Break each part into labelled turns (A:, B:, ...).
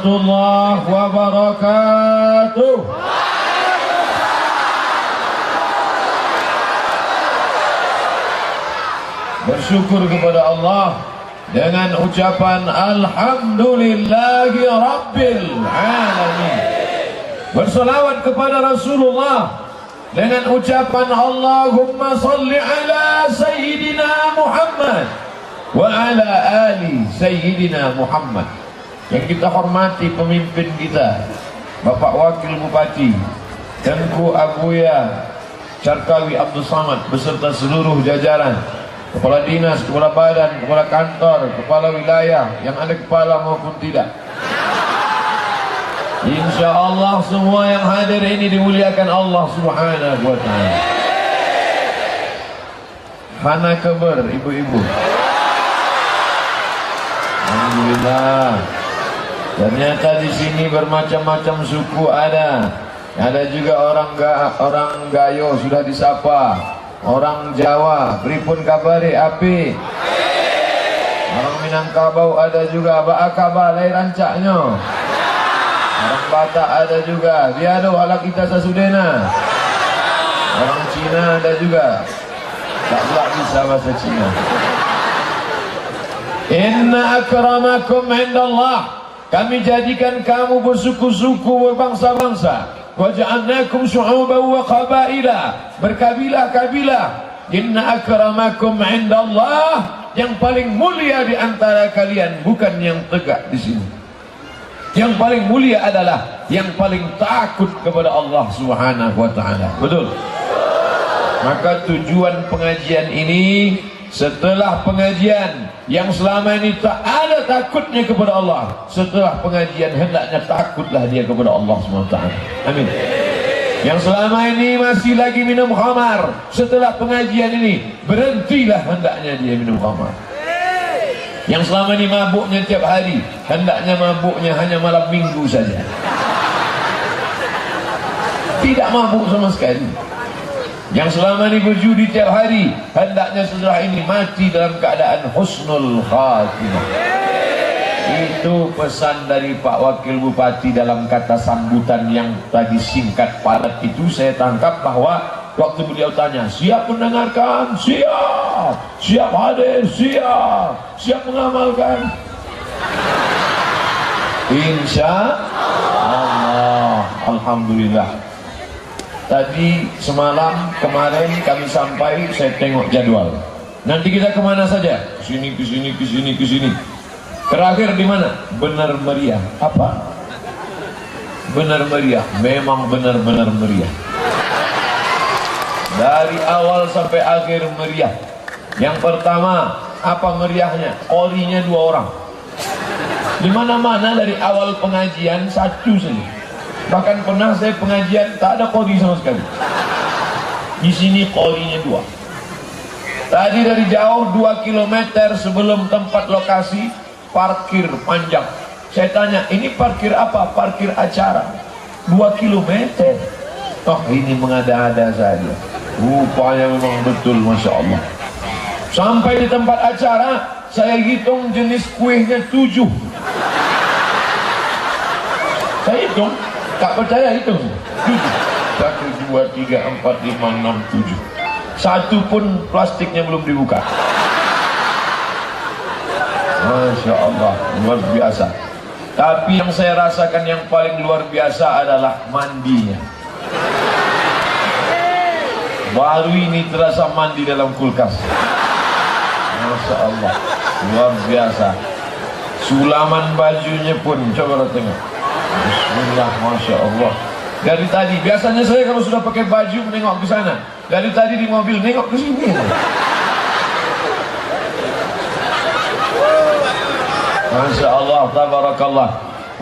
A: warahmatullahi wabarakatuh. Bersyukur kepada Allah dengan ucapan Alhamdulillahi Rabbil Alamin. Berselawat kepada Rasulullah dengan ucapan Allahumma salli ala Sayyidina Muhammad wa ala ali Sayyidina Muhammad. Yang kita hormati pemimpin kita, Bapak Wakil Bupati Tengku Abuya Carkawi Abdul Samad beserta seluruh jajaran, kepala dinas, kepala badan, kepala kantor, kepala wilayah, yang ada kepala maupun tidak. Insya Allah semua yang hadir ini dimuliakan Allah Subhanahu wa ta'ala. Hana kabar ibu-ibu? Alhamdulillah. Ternyata di sini bermacam-macam suku ada. Ada juga orang Gayo sudah disapa. Orang Jawa, pripun kabari api. Orang Minangkabau ada juga, Baakaba lai rancaknya. Orang Batak ada juga, Biado halak kita sasudena. Orang Cina ada juga, tak pula bisa bahasa Cina. Inna akramakum indallah, kami jadikan kamu bersuku-suku, berbangsa-bangsa. Waja'alnakum syu'uban wa qabaila, berkabilah-kabilah. Inna akramakum indallah, yang paling mulia di antara kalian bukan yang tegak di sini. Yang paling mulia adalah yang paling takut kepada Allah Subhanahu wa ta'ala. Betul? Maka tujuan pengajian ini, setelah pengajian yang selama ini tak ada takutnya kepada Allah, setelah pengajian hendaknya takutlah dia kepada Allah SWT. Amin. Yang selama ini masih lagi minum khamar, setelah pengajian ini berhentilah hendaknya dia minum khamar. Yang selama ini mabuknya tiap hari, hendaknya mabuknya hanya malam minggu saja. Tidak mabuk sama sekali. Yang selama ini berjudi tiap hari, hendaknya setelah ini mati dalam keadaan husnul khatimah. Itu pesan dari Pak Wakil Bupati dalam kata sambutan yang tadi singkat padat itu. Saya tangkap bahwa waktu beliau tanya, siap mendengarkan? Siap. Siap hadir? Siap. Siap mengamalkan? Insya Allah. Alhamdulillah. Tadi semalam kemarin kami sampai, saya tengok jadwal. Nanti kita kemana saja? Kesini, kesini, kesini, kesini. Terakhir di mana? Benar meriah. Apa? Benar meriah. Memang benar-benar meriah. Dari awal sampai akhir meriah. Yang pertama, apa meriahnya? Qorinya 2 orang. Di mana-mana dari awal pengajian 1 saja. Bahkan pernah saya pengajian tak ada qori sama sekali. Di sini qorinya 2. Tadi dari jauh 2 km sebelum tempat lokasi parkir panjang. Saya tanya, ini parkir apa? Parkir acara. 2 km. Oh, ini mengada-ada saja. Rupanya memang betul, Masya Allah. Sampai di tempat acara, saya hitung jenis kuihnya 7. Saya hitung, tak percaya hitung 7. 1, 2, 3, 4, 5, 6, 7. Satu pun plastiknya belum dibuka. Masya Allah, luar biasa. Tapi yang saya rasakan yang paling luar biasa adalah mandinya. Baru ini terasa mandi dalam kulkas. Masya Allah, luar biasa. Sulaman bajunya pun, coba tengok. Bismillah, Masya Allah. Dari tadi, biasanya saya kalau sudah pakai baju menengok ke sana. Dari tadi di mobil nengok ke sini. Masya Allah, tabarakallah.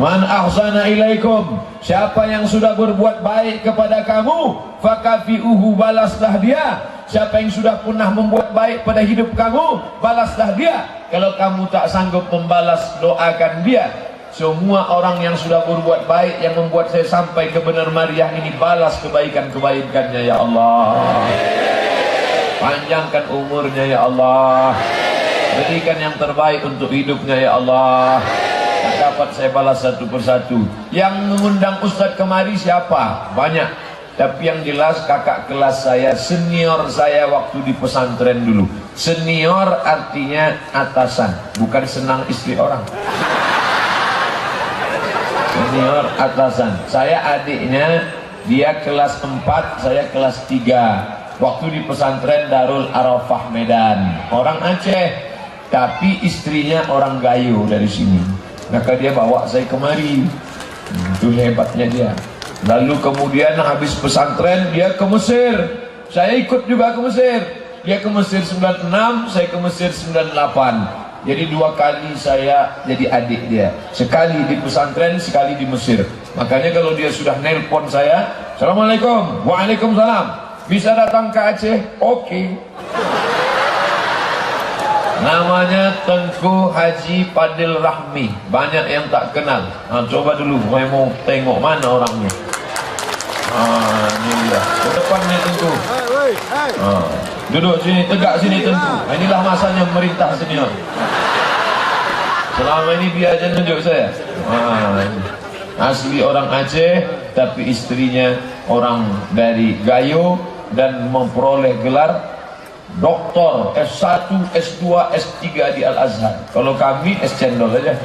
A: Man ahsana ilaikum, siapa yang sudah berbuat baik kepada kamu, fakafi'uhu, balaslah dia. Siapa yang sudah pernah membuat baik pada hidup kamu, balaslah dia. Kalau kamu tak sanggup membalas, doakan dia. Semua orang yang sudah berbuat baik, yang membuat saya sampai ke benar meriah ini, balas kebaikan-kebaikannya ya Allah. Panjangkan umurnya ya Allah. Berikan yang terbaik untuk hidupnya ya Allah. Tak dapat saya balas satu persatu. Yang mengundang Ustadz kemari siapa? Banyak. Tapi yang jelas kakak kelas saya, senior saya waktu di pesantren dulu. Senior artinya atasan, bukan senang istri orang. Senior atasan. Saya adiknya, dia kelas 4, saya kelas 3. Waktu di pesantren Darul Arafah Medan. Orang Aceh, tapi istrinya orang Gayo dari sini. Maka dia bawa saya kemari. Itu hebatnya dia. Lalu kemudian habis pesantren dia ke Mesir. Saya ikut juga ke Mesir. Dia ke Mesir 96, saya ke Mesir 98. Jadi 2 kali saya jadi adik dia. Sekali di pesantren, sekali di Mesir. Makanya kalau dia sudah nelpon saya, Assalamualaikum, Waalaikumsalam, bisa datang ke Aceh? Oke. Namanya Tengku Haji Padil Rahmi. Banyak yang tak kenal. Nah, coba dulu, saya mau tengok mana orangnya. Ini dia. Ke depan ni Tengku. Duduk sini, tegak sini Tengku. Inilah masanya memerintah senior. Selama ini dia aja tunjuk saya. Asli orang Aceh, tapi istrinya orang dari Gayo dan memperoleh gelar Doktor S1, S2, S3 di Al-Azhar. Kalau kami S cendol aja.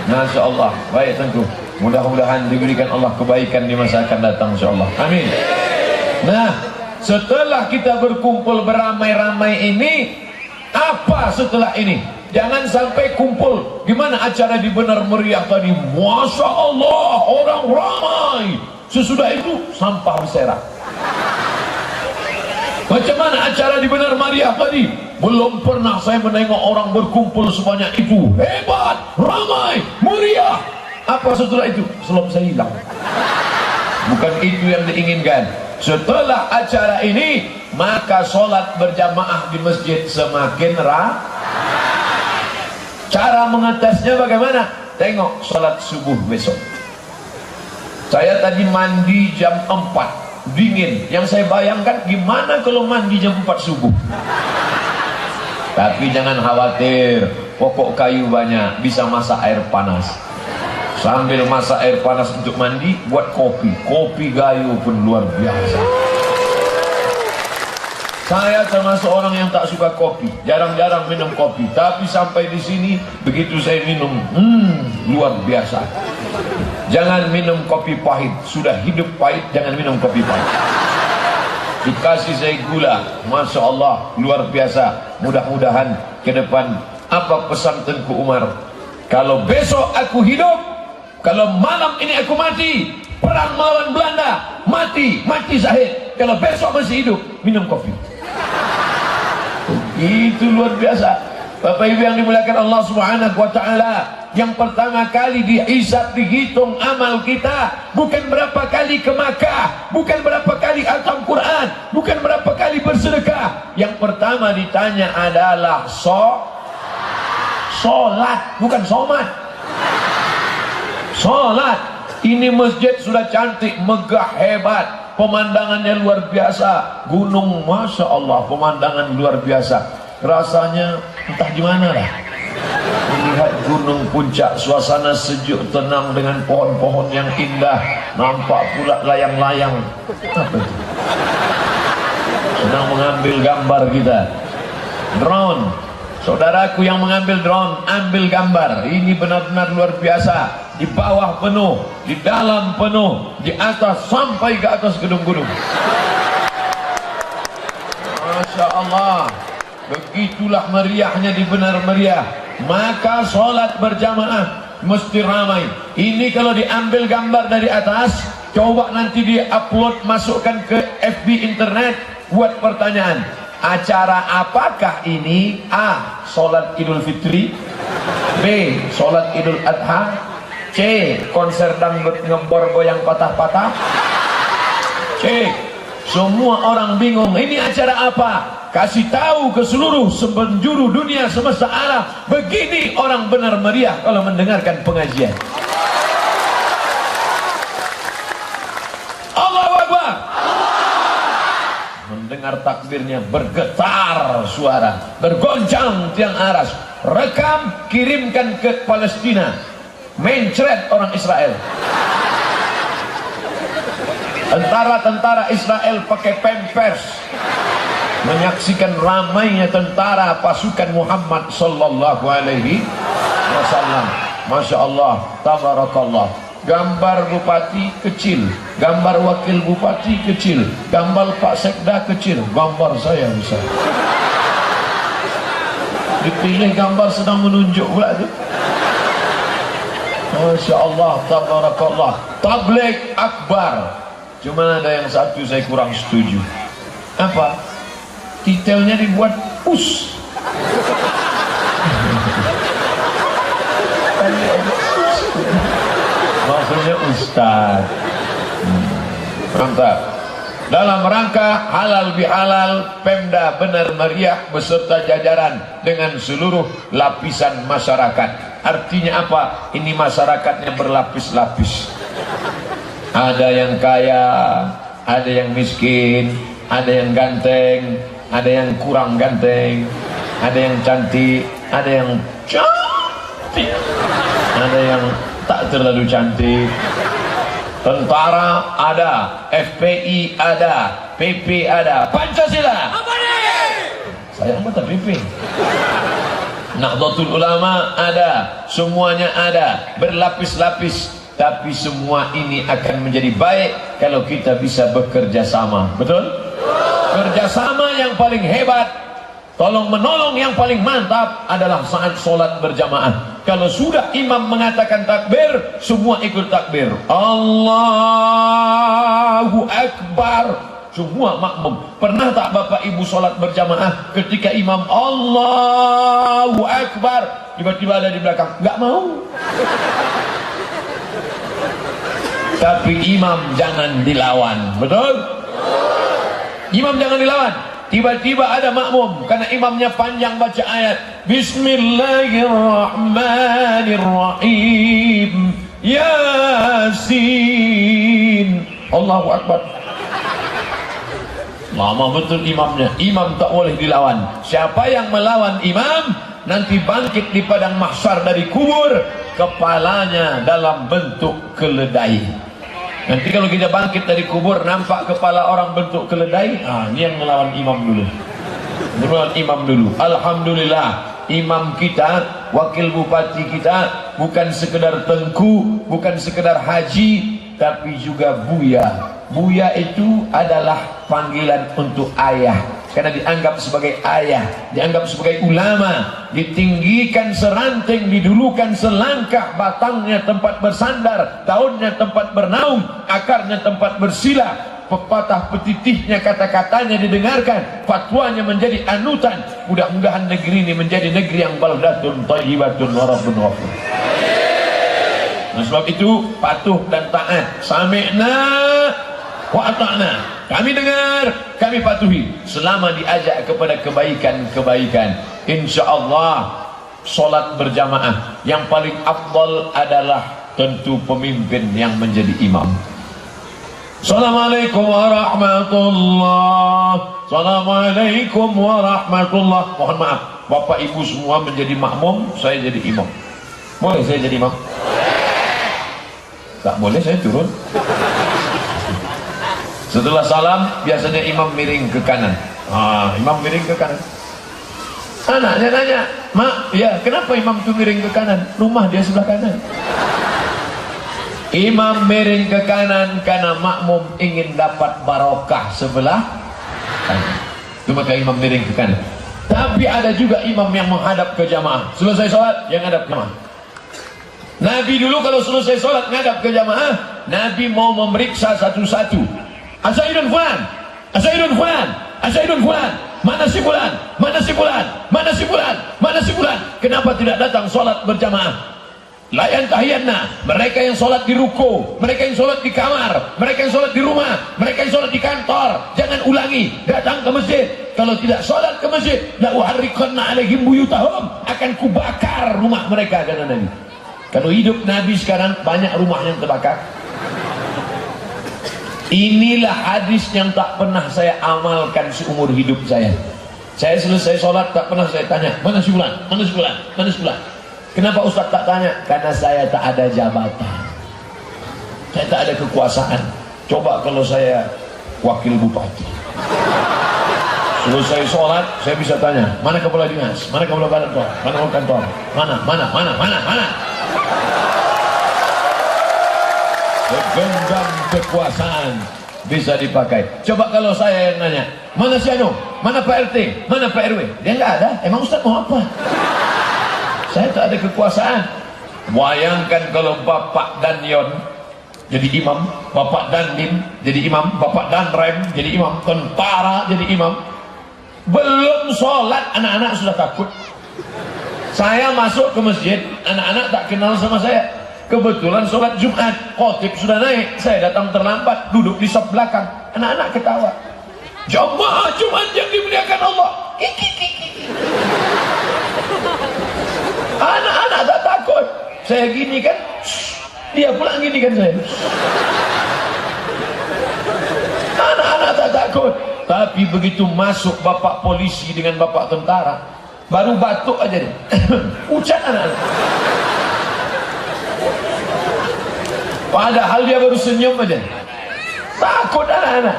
A: Masya Allah. Baik Tengku, mudah-mudahan diberikan Allah kebaikan di masa akan datang, insya Allah. Amin. Nah, setelah kita berkumpul beramai-ramai ini, apa setelah ini? Jangan sampai kumpul. Gimana acara di Benar Meriah tadi? Masya Allah, orang ramai. Sesudah itu sampah berserak. Macam mana acara di Benar Meriah tadi? Belum pernah saya menengok orang berkumpul sebanyak itu. Hebat, ramai, meriah. Apa setelah itu? Selop saya hilang. Bukan itu yang diinginkan. Setelah acara ini, maka sholat berjamaah di masjid semakin Cara mengetesnya bagaimana? Tengok sholat subuh besok. Saya tadi mandi jam 4. Dingin. Yang saya bayangkan, gimana kalau mandi jam 4 subuh? Tapi jangan khawatir, pokok kayu banyak, bisa masak air panas. Sambil masak air panas untuk mandi, buat kopi. Kopi Gayo pun luar biasa. Saya termasuk orang yang tak suka kopi, jarang-jarang minum kopi. Tapi sampai di sini, begitu saya minum, luar biasa. Jangan minum kopi pahit. Sudah hidup pahit, jangan minum kopi pahit. Dikasih saya gula, Masya Allah, luar biasa. Mudah-mudahan ke depan, apa pesan Tengku Umar? Kalau besok aku hidup, kalau malam ini aku mati, perang melawan Belanda, mati syahid. Kalau besok masih hidup, minum kopi. Itu luar biasa. Bapak Ibu yang dimuliakan Allah Subhanahu wa Ta'ala, yang pertama kali dihisab, dihitung amal kita, bukan berapa kali ke Makkah, bukan berapa kali khatam Quran, bukan berapa kali bersedekah. Yang pertama ditanya adalah sholat, bukan somat. Sholat. Ini masjid sudah cantik, megah, hebat, pemandangannya luar biasa. Gunung, Masya Allah, pemandangan luar biasa. Rasanya entah gimana lah melihat gunung puncak, suasana sejuk tenang dengan pohon-pohon yang indah. Nampak pula layang-layang. Apa itu? Sedang mengambil gambar kita. Drone. Saudaraku yang mengambil drone, ambil gambar. Ini benar-benar luar biasa. Di bawah penuh, di dalam penuh, di atas sampai ke atas gedung-gedung. Masya Allah. Begitulah meriahnya di Benar Meriah. Maka sholat berjamaah mesti ramai. Ini kalau diambil gambar dari atas, coba nanti di-upload, masukkan ke FB internet, buat pertanyaan. Acara apakah ini? A. Sholat Idul Fitri. B. Sholat Idul Adha. C. Konser dangdut ngebor goyang patah-patah. C. Semua orang bingung, ini acara apa? Kasih tahu ke seluruh penjuru dunia semesta alam, begini orang Benar Meriah kalau mendengarkan pengajian. Allahu Akbar. Mendengar takbirnya bergetar suara, bergoncang tiang aras. rekam, kirimkan ke Palestina, mencret orang Israel. Tentara-tentara Israel pakai pampers menyaksikan ramainya tentara pasukan Muhammad sallallahu alaihi wasallam. Masya Allah, tabarakallah. Gambar bupati kecil, gambar wakil bupati kecil, gambar Pak Sekda kecil, gambar saya besar. Dipilih gambar sedang menunjuk pula tu. Masya Allah, tabarakallah. Tabligh akbar. Cuma ada yang satu saya kurang setuju. Apa? Titelnya dibuat us. Maksudnya ustaz. Mantap. Dalam rangka halal bihalal, Pemda Benar Meriah beserta jajaran dengan seluruh lapisan masyarakat. Artinya apa? Ini masyarakatnya berlapis-lapis. Ada yang kaya, ada yang miskin, ada yang ganteng, ada yang kurang ganteng, ada yang cantik, ada yang cantik, ada yang tak terlalu cantik. Tentara ada, FPI ada, PP ada, Pancasila. Apa nih? Saya anggota PP. Nahdlatul Ulama ada, semuanya ada, berlapis-lapis. Tapi semua ini akan menjadi baik kalau kita bisa bekerja sama. Betul? Kerjasama yang paling hebat, tolong menolong yang paling mantap adalah saat sholat berjamaah. Kalau sudah imam mengatakan takbir, semua ikut takbir. Allahu Akbar. Semua makmum. Pernah tak bapak ibu sholat berjamaah ketika imam Allahu Akbar, tiba-tiba ada di belakang nggak mau? Tapi imam jangan dilawan. Betul? Imam jangan dilawan. Tiba-tiba ada makmum karena imamnya panjang baca ayat Bismillahirrahmanirrahim, Yasin, Allahu Akbar. Lama betul imamnya. Imam tak boleh dilawan. Siapa yang melawan imam nanti bangkit di padang mahsyar dari kubur, kepalanya dalam bentuk keledai. Nanti kalau kita bangkit dari kubur nampak kepala orang bentuk keledai, ini yang melawan imam dulu. Melawan imam dulu. Alhamdulillah, imam kita, wakil bupati kita bukan sekedar tengku, bukan sekedar haji, tapi juga buya. Buya itu adalah panggilan untuk ayah, karena dianggap sebagai ayah, dianggap sebagai ulama, ditinggikan seranting, didulukan selangkah, batangnya tempat bersandar, daunnya tempat bernaung, akarnya tempat bersila, pepatah petitihnya kata-katanya didengarkan, fatwanya menjadi anutan. Mudah-mudahan negeri ini menjadi negeri yang baldatun thayyibatun wa rabbun ghafur. Nah, sebab itu patuh dan taat. Sami'na wa ata'na. Kami dengar, kami patuhi selama diajak kepada kebaikan-kebaikan. InsyaAllah solat berjamaah yang paling afdal adalah tentu pemimpin yang menjadi imam. Assalamualaikum warahmatullah. Assalamualaikum warahmatullah. Mohon maaf, bapak ibu semua menjadi makmum, saya jadi imam. Boleh saya jadi imam? Tak boleh saya turun. Setelah salam biasanya imam miring ke kanan. Imam miring ke kanan. Anaknya nanya, mak, ya kenapa imam itu miring ke kanan? Rumah dia sebelah kanan. Imam miring ke kanan karena makmum ingin dapat barokah sebelah kanan. Itu maka imam miring ke kanan. Tapi ada juga imam yang menghadap ke jamaah. Selesai sholat yang menghadap ke jamaah. Nabi dulu kalau selesai sholat menghadap ke jamaah, Nabi mau memeriksa satu-satu. Asaidun fulan, asaidun fulan, asaidun fulan. Mana si fulan? Mana si fulan? Mana si fulan? Mana si fulan? Kenapa tidak datang sholat berjamaah? Layan tahiyanna. Mereka yang sholat di ruko, mereka yang sholat di kamar, mereka yang sholat di rumah, mereka yang sholat di kantor, jangan ulangi, datang ke masjid. Kalau tidak sholat ke masjid, la uharriqanna alaihim buyutahum, akan kubakar rumah mereka, kata Nabi. Kalau hidup Nabi sekarang banyak rumah yang terbakar. Inilah hadis yang tak pernah saya amalkan seumur hidup saya. Saya selesai sholat tak pernah saya tanya, mana si fulan, mana si fulan, mana si fulan. Kenapa Ustaz tak tanya? Karena saya tak ada jabatan, saya tak ada kekuasaan. Coba kalau saya wakil bupati, selesai sholat saya bisa tanya, mana kepala dinas, mana kepala kantor, mana kantor, mana. Segenggam kekuasaan bisa dipakai. Coba kalau saya yang nanya, mana si Anu, mana Pak RT, mana Pak RW, dia nggak ada. Emang Ustaz mau apa? Saya tak ada kekuasaan. Bayangkan kalau Bapak Danyon jadi imam, Bapak Dandim jadi imam, Bapak Danrem jadi imam, tentara jadi imam. Belum sholat anak-anak sudah takut. Saya masuk ke masjid, anak-anak tak kenal sama saya. Kebetulan sholat Jumat, khotib sudah naik, saya datang terlambat, duduk di saf belakang. Anak-anak ketawa. Jamaah Jumat yang dimuliakan Allah. Anak-anak tak takut. Saya gini kan, dia pulang gini kan saya. Anak-anak tak takut. Tapi begitu masuk bapak polisi dengan bapak tentara, baru batuk aja deh. Ucat anak-anak. Padahal dia baru senyum aja. Takut anak-anak.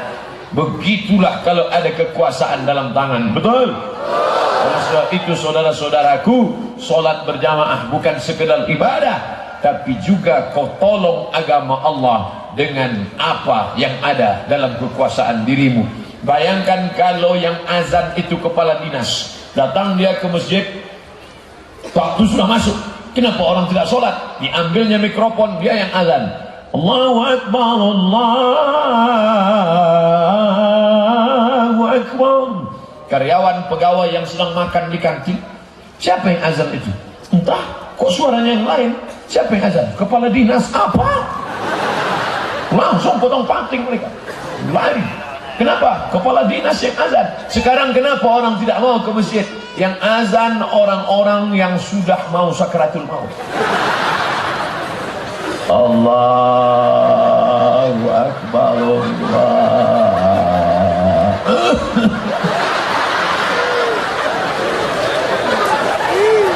A: Begitulah kalau ada kekuasaan dalam tangan. Betul? Oleh sebab itu saudara-saudaraku, solat berjamaah bukan sekedar ibadah, tapi juga kau tolong agama Allah dengan apa yang ada dalam kekuasaan dirimu. Bayangkan kalau yang azan itu kepala dinas, datang dia ke masjid, waktu sudah masuk, kenapa orang tidak sholat? Diambilnya mikrofon, dia yang azan. Allahu Akbar, Allahu Akbar. Karyawan pegawai yang sedang makan di kantin, siapa yang azan itu? Entah, kok suaranya yang lain? Siapa yang azan? Kepala dinas apa? Langsung potong panting mereka, lari. Kenapa? Kepala dinas yang azan. Sekarang kenapa orang tidak mau ke masjid? Yang azan orang-orang yang sudah mau sakaratul maut. Allahu Akbar, Allah.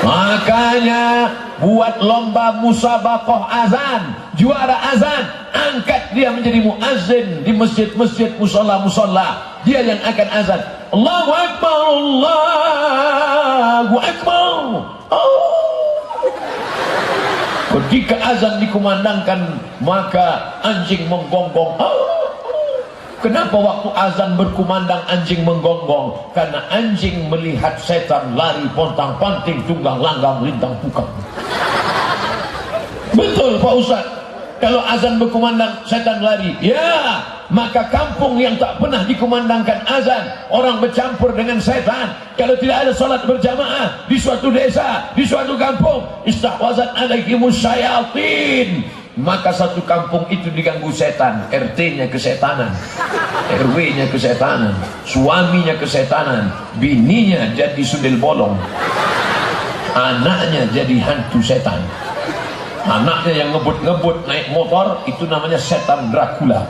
A: Makanya buat lomba musabaqah azan, juara azan, angkat dia menjadi muazzin di masjid-masjid, musola-musola. Dia yang akan azan. Allahu Akbar, Allahu Akbar. Oh. Ketika azan dikumandangkan, maka anjing menggonggong. Oh. Kenapa waktu azan berkumandang anjing menggonggong? Karena anjing melihat setan lari pontang-panting, tunggang langgang, lintang pukang. Betul Pak Ustaz. Kalau azan berkumandang, setan lari. Ya, maka kampung yang tak pernah dikumandangkan azan, orang bercampur dengan setan. Kalau tidak ada salat berjamaah di suatu desa, di suatu kampung, istahwazat alaihimus syayatin, maka satu kampung itu diganggu setan. RT-nya kesetanan, RW-nya kesetanan, suaminya kesetanan, bininya jadi sundel bolong, anaknya jadi hantu setan. Anaknya yang ngebut-ngebut naik motor, itu namanya setan Dracula.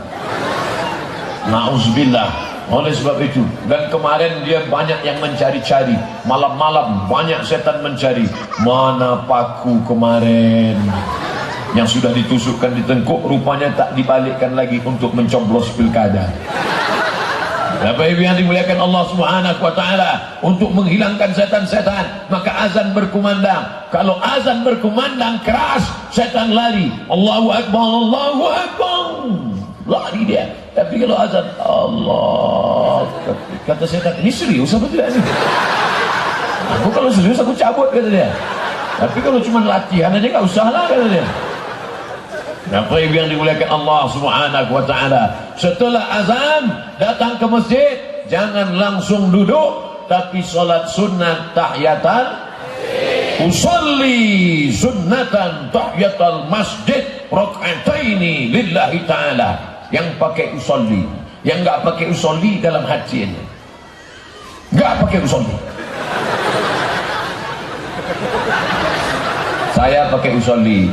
A: Na'udzubillah. Oleh sebab itu, dan kemarin dia banyak yang mencari-cari, malam-malam banyak setan mencari. Mana paku kemarin yang sudah ditusukkan di tengkuk, rupanya tak dibalikkan lagi untuk mencoblos pilkada. Bapak Ibu yang dimuliakan Allah Subhanahu wa taala, untuk menghilangkan setan-setan, maka azan berkumandang. Kalau azan berkumandang keras, setan lari. Allahu Akbar, Allahu Akbar, lari dia. Tapi kalau azan Allah, kata setan, ini serius apa tidak ini? Aku kalau serius aku cabut, kata dia. Tapi kalau cuma latihan aja nggak usah lah, kata dia. Bapak Ibu yang dimuliakan Allah Subhanahu wa taala, setelah azan datang ke masjid, jangan langsung duduk, tapi salat sunnat tahiyatal, usolli sunnatan tahiyatal masjid rak'ataini lillahi taala. Yang pakai usolli, yang nggak pakai usolli dalam hati ini, nggak pakai usolli. Saya pakai usolli.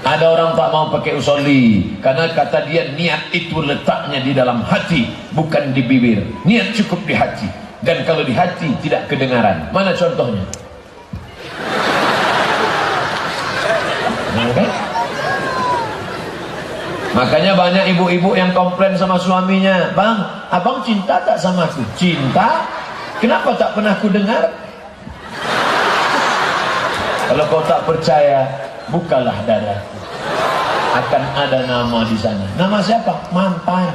A: Ada orang tak mau pakai usolli karena kata dia niat itu letaknya di dalam hati, bukan di bibir. Niat cukup di hati. Dan kalau di hati tidak kedengaran. Mana contohnya? Okay? Makanya banyak ibu-ibu yang komplain sama suaminya, "Bang, abang cinta tak sama aku?" "Cinta? Kenapa tak pernah ku dengar?" Kalau kau tak percaya, bukalah dadaku. Akan ada nama di sana. Nama siapa? Mantan.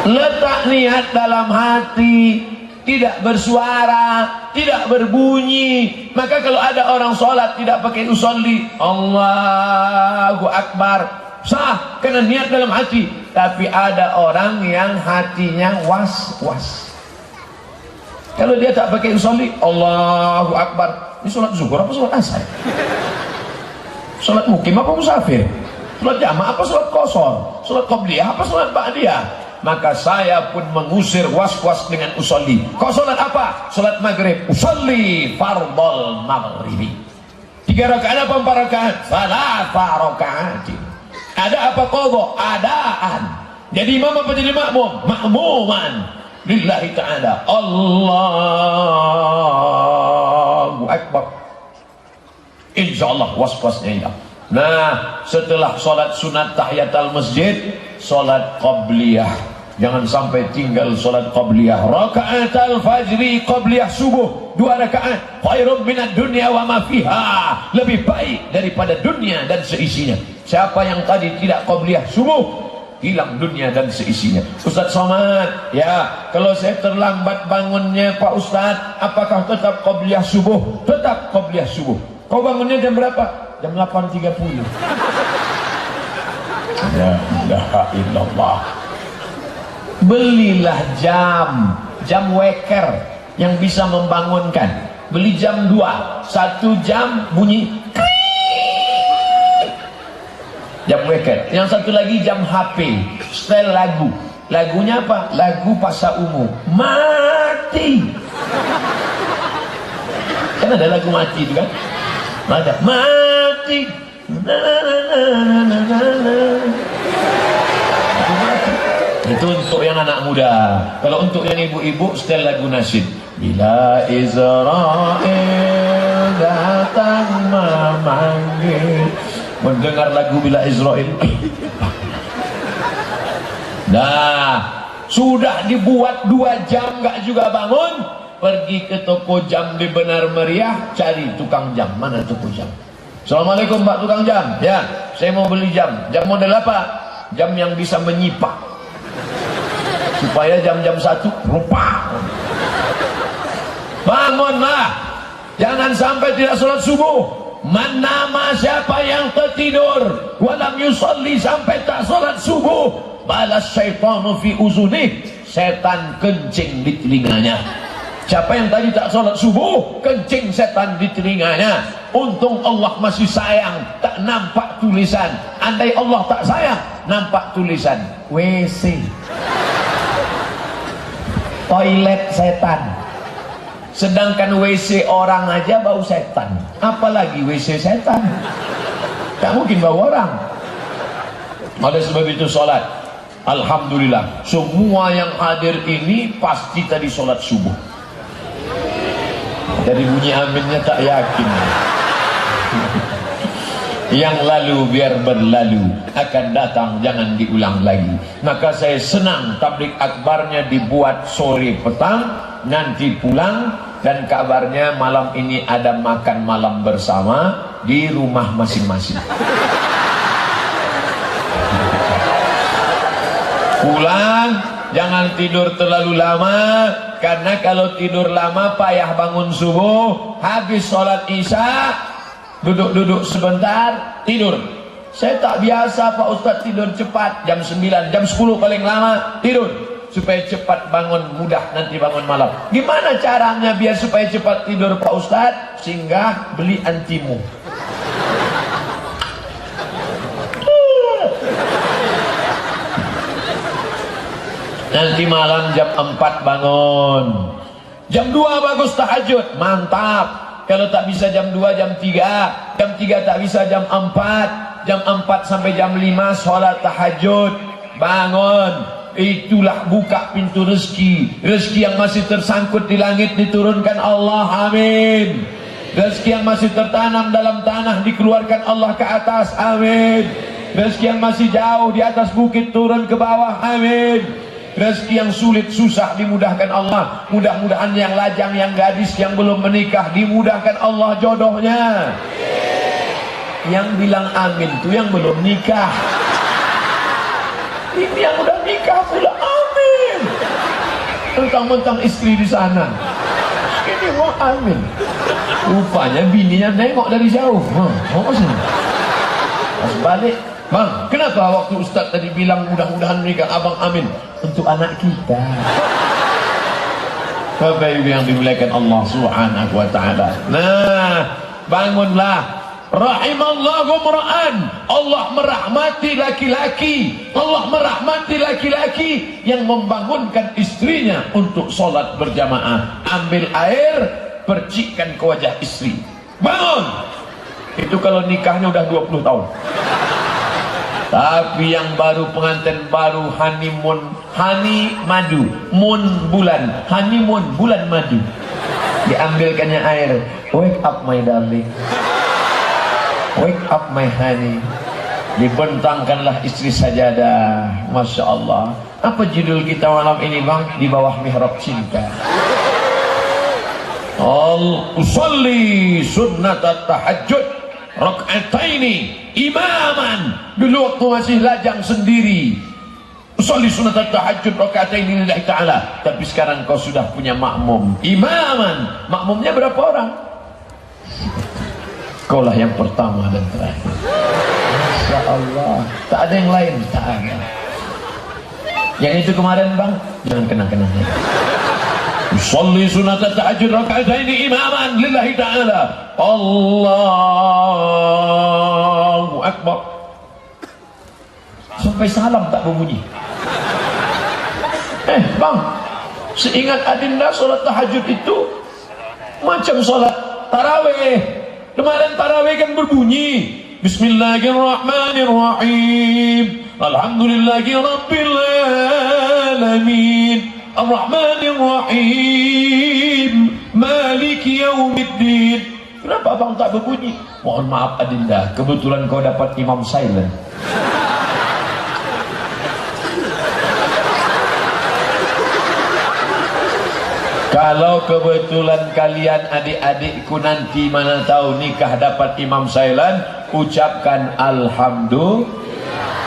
A: Letak niat dalam hati, tidak bersuara, tidak berbunyi. Maka kalau ada orang sholat tidak pakai usolli, Allahu Akbar, sah, karena niat dalam hati. Tapi ada orang yang hatinya was-was. Kalau dia tak pakai usolli, Allahu Akbar, ini sholat zuhur apa sholat asar? Sholat mukim apa musafir? Sholat jamaah apa sholat qashar? Sholat qabliyah apa sholat ba'diyah? Maka saya pun mengusir was-was dengan usolli. Kau sholat apa? Sholat maghrib. Usolli fardal maghribi. 3 rakaat apa 4 rakaat? 3 rakaat. Ada apa qadha? Adaan. Jadi imam apa jadi makmum? Makmuman lillahi ta'ala. Allahu Akbar. Insyaallah was-wasnya hilang. Nah, setelah sholat sunat tahiyatul masjid, sholat qabliyah. Jangan sampai tinggal sholat qabliyah. Raka'atul fajri qabliyah subuh 2 rakaat. Khairum minad dunya wa ma fiha. Lebih baik daripada dunia dan seisinya. Siapa yang tadi tidak qabliyah subuh, hilang dunia dan seisinya. Ustaz Somad, ya, kalau saya terlambat bangunnya Pak Ustaz, apakah tetap qabliyah subuh? Tetap qabliyah subuh. Kau bangunnya jam berapa? Jam 8.30. La ilaha illallah. Belilah jam waker yang bisa membangunkan. Beli jam 2, 1 jam bunyi jam waker, yang satu lagi jam HP, setel lagu. Lagunya apa? Lagu Pasar Ungu. Mati. Kan ada lagu mati itu kan? Ada mati. Itu untuk yang anak muda. Kalau untuk yang ibu-ibu, setel lagu nasyid. Bila Israel datang memanggil. Mendengar lagu Bila Israel. Nah, sudah dibuat 2 jam gak juga bangun. Pergi ke toko jam di Benar Meriah, cari tukang jam. Mana toko jam? Assalamualaikum Pak tukang jam. Ya, saya mau beli jam. Jam model apa? Jam yang bisa menyipak, supaya jam-jam 1 rupa. Bangunlah, jangan sampai tidak sholat subuh. Nama siapa yang tertidur walam yusolli, sampai tak sholat subuh, balas syaitanu fi uzunih, setan kencing di telinganya. Siapa yang tadi tak sholat subuh, kencing setan di telinganya. Untung Allah masih sayang, tak nampak tulisan. Andai Allah tak sayang, nampak tulisan WC, toilet setan. Sedangkan WC orang aja bau setan, apalagi WC setan. Tak mungkin bau orang. Oleh sebab itu sholat, alhamdulillah, semua yang hadir ini pasti tadi sholat subuh. Dari bunyi aminnya tak yakin. Yang lalu biar berlalu, akan datang jangan diulang lagi. Maka saya senang tablik akbarnya dibuat sore petang, nanti pulang, dan kabarnya malam ini ada makan malam bersama di rumah masing-masing. Pulang, jangan tidur terlalu lama, karena kalau tidur lama payah bangun subuh. Habis sholat isya, duduk-duduk sebentar, tidur. Saya tak biasa Pak Ustadz tidur cepat, jam 9, jam 10 paling lama tidur, supaya cepat bangun, mudah nanti bangun malam. Gimana caranya biar supaya cepat tidur Pak Ustadz? Singgah beli antimu. Nanti malam jam 4 bangun. Jam 2 bagus tahajud, mantap. Kalau tak bisa jam 2, jam 3. Jam 3 tak bisa jam 4. Jam 4 sampai jam 5 sholat tahajud. bangun. Itulah buka pintu rezeki. Rezeki yang masih tersangkut di langit diturunkan Allah, amin. Rezeki yang masih tertanam dalam tanah dikeluarkan Allah ke atas, amin. Rezeki yang masih jauh di atas bukit turun ke bawah, amin. Rezeki yang sulit susah dimudahkan Allah. Mudah-mudahan yang lajang, yang gadis, yang belum menikah dimudahkan Allah jodohnya. Yang bilang amin tuh yang belum nikah. Ini yang udah nikah pula amin. Mentang-mentang istri di sana, ini mau amin. Rupanya bininya nengok dari jauh. Mau sini. Pas balik, bang, kenapa waktu Ustaz tadi bilang mudah-mudahan nikah abang amin? Untuk anak kita. Bapak Ibu yang dimuliakan Allah Subhanahu wa taala. Nah, bangunlah. Rahimallahu mura'an. Allah merahmati laki-laki. Allah merahmati laki-laki yang membangunkan istrinya untuk sholat berjamaah. Ambil air, percikkan ke wajah istri. Bangun. Itu kalau nikahnya udah 20 tahun. Tapi yang baru pengantin baru honeymoon, honey madu, moon bulan, honeymoon bulan madu. Diambilkannya air. Wake up my darling. Wake up my honey. Dibentangkanlah istri sajadah. Masya Allah. Apa judul kita malam ini bang? Di bawah mihrab cinta. Usolli sunnat tahajud rak'ataini imaman. Dulu waktu masih lajang sendiri, usolli sunnat tahajud rak'ataini lillahi ta'ala. Tapi sekarang kau sudah punya makmum, imaman. Makmumnya berapa orang? Kaulah yang pertama dan terakhir. Masya Allah. Tak ada yang lain. Tak ada. Yang itu kemarin bang, jangan kenang-kenang lagi. Usolli sunat tahajud raka'ataini imaman lillahi ta'ala. Allahu Akbar. Sampai salam tak berbunyi. Bang, seingat Adinda sholat tahajud itu macam sholat tarawih. Kemarin tarawih kan berbunyi Bismillahirrahmanirrahim, Alhamdulillahi Rabbil Alamin, Ar-Rahmanirrahim, Maliki Yaumiddin. Kenapa abang tak berbunyi? Mohon maaf Adinda, kebetulan kau dapat imam silent. Kalau kebetulan kalian adik-adikku nanti mana tahu nikah dapat imam silent, ucapkan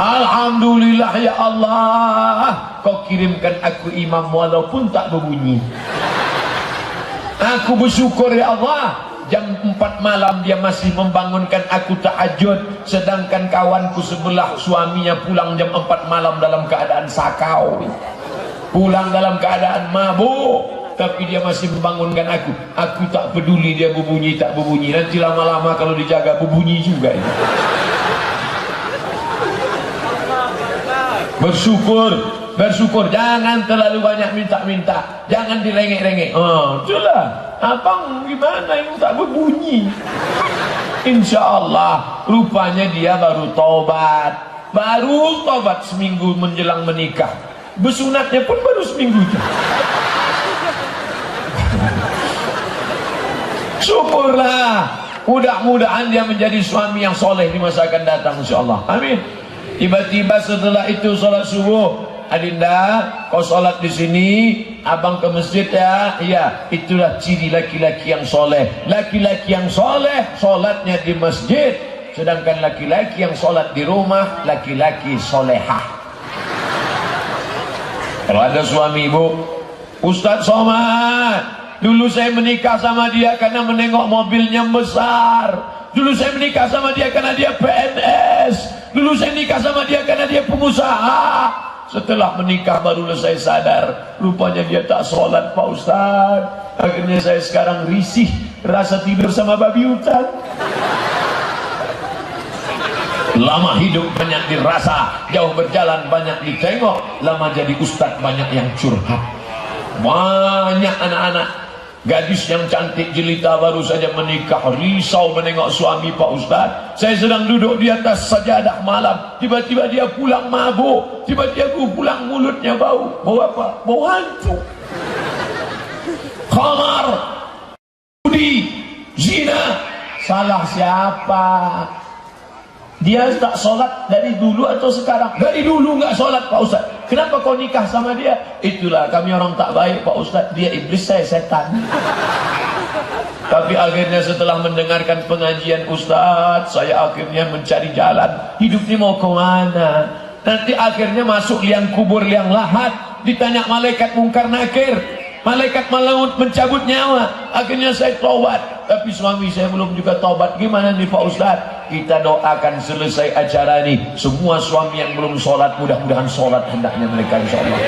A: Alhamdulillah ya Allah, kau kirimkan aku imam walaupun tak berbunyi. Aku bersyukur ya Allah, jam 4 malam dia masih membangunkan aku tahajud, sedangkan kawanku sebelah suaminya pulang jam 4 malam dalam keadaan sakau, pulang dalam keadaan mabuk. Tapi dia masih membangunkan aku. Aku tak peduli dia berbunyi tak berbunyi. Nanti lama-lama kalau dijaga berbunyi juga ini. Bersyukur. Jangan terlalu banyak minta-minta. Jangan direngek-rengek. Itulah. Abang gimana ini tak berbunyi? Insya Allah. Rupanya dia baru tobat. Seminggu menjelang menikah. Bersunatnya pun baru seminggu. Syukurlah, mudah-mudahan dia menjadi suami yang soleh di masa akan datang insyaallah. Amin. Tiba-tiba setelah itu sholat subuh, Adinda, kau sholat di sini, abang ke masjid ya. Iya, itulah ciri laki-laki yang soleh. Laki-laki yang soleh, sholatnya di masjid. Sedangkan laki-laki yang sholat di rumah, laki-laki solehah. Kalau ada suami ibu, Ustadz Somad, dulu saya menikah sama dia karena menengok mobilnya besar. Dulu saya menikah sama dia karena dia PNS. Dulu saya nikah sama dia karena dia pengusaha. Setelah menikah barulah saya sadar, rupanya dia tak sholat Pak Ustaz. Akhirnya saya sekarang risih, rasa tidur sama babi hutan. Lama hidup banyak dirasa, jauh berjalan banyak ditengok. Lama jadi ustaz banyak yang curhat. Banyak anak-anak Gadis yang cantik jelita baru saja menikah, risau menengok suami Pak Ustaz. Saya sedang duduk di atas sajadah malam, tiba-tiba dia pulang mabuk, tiba-tiba aku pulang mulutnya bau. Bau apa? Bau hantu. Khamar, judi, zina. Salah siapa? Dia tak sholat dari dulu atau sekarang? Dari dulu nggak sholat Pak Ustaz. Kenapa kau nikah sama dia? Itulah kami orang tak baik Pak Ustaz. Dia iblis, saya setan. Tapi akhirnya setelah mendengarkan pengajian Ustaz, saya akhirnya mencari jalan. Hidup ini mau ke mana? Nanti akhirnya masuk liang kubur, liang lahat. Ditanya malaikat mungkar nakir, malaikat maut mencabut nyawa. Akhirnya saya taubat, tapi suami saya belum juga taubat. Gimana nih Pak Ustaz? Kita doakan selesai acara ini, semua suami yang belum sholat mudah-mudahan sholat hendaknya mereka insyaallah.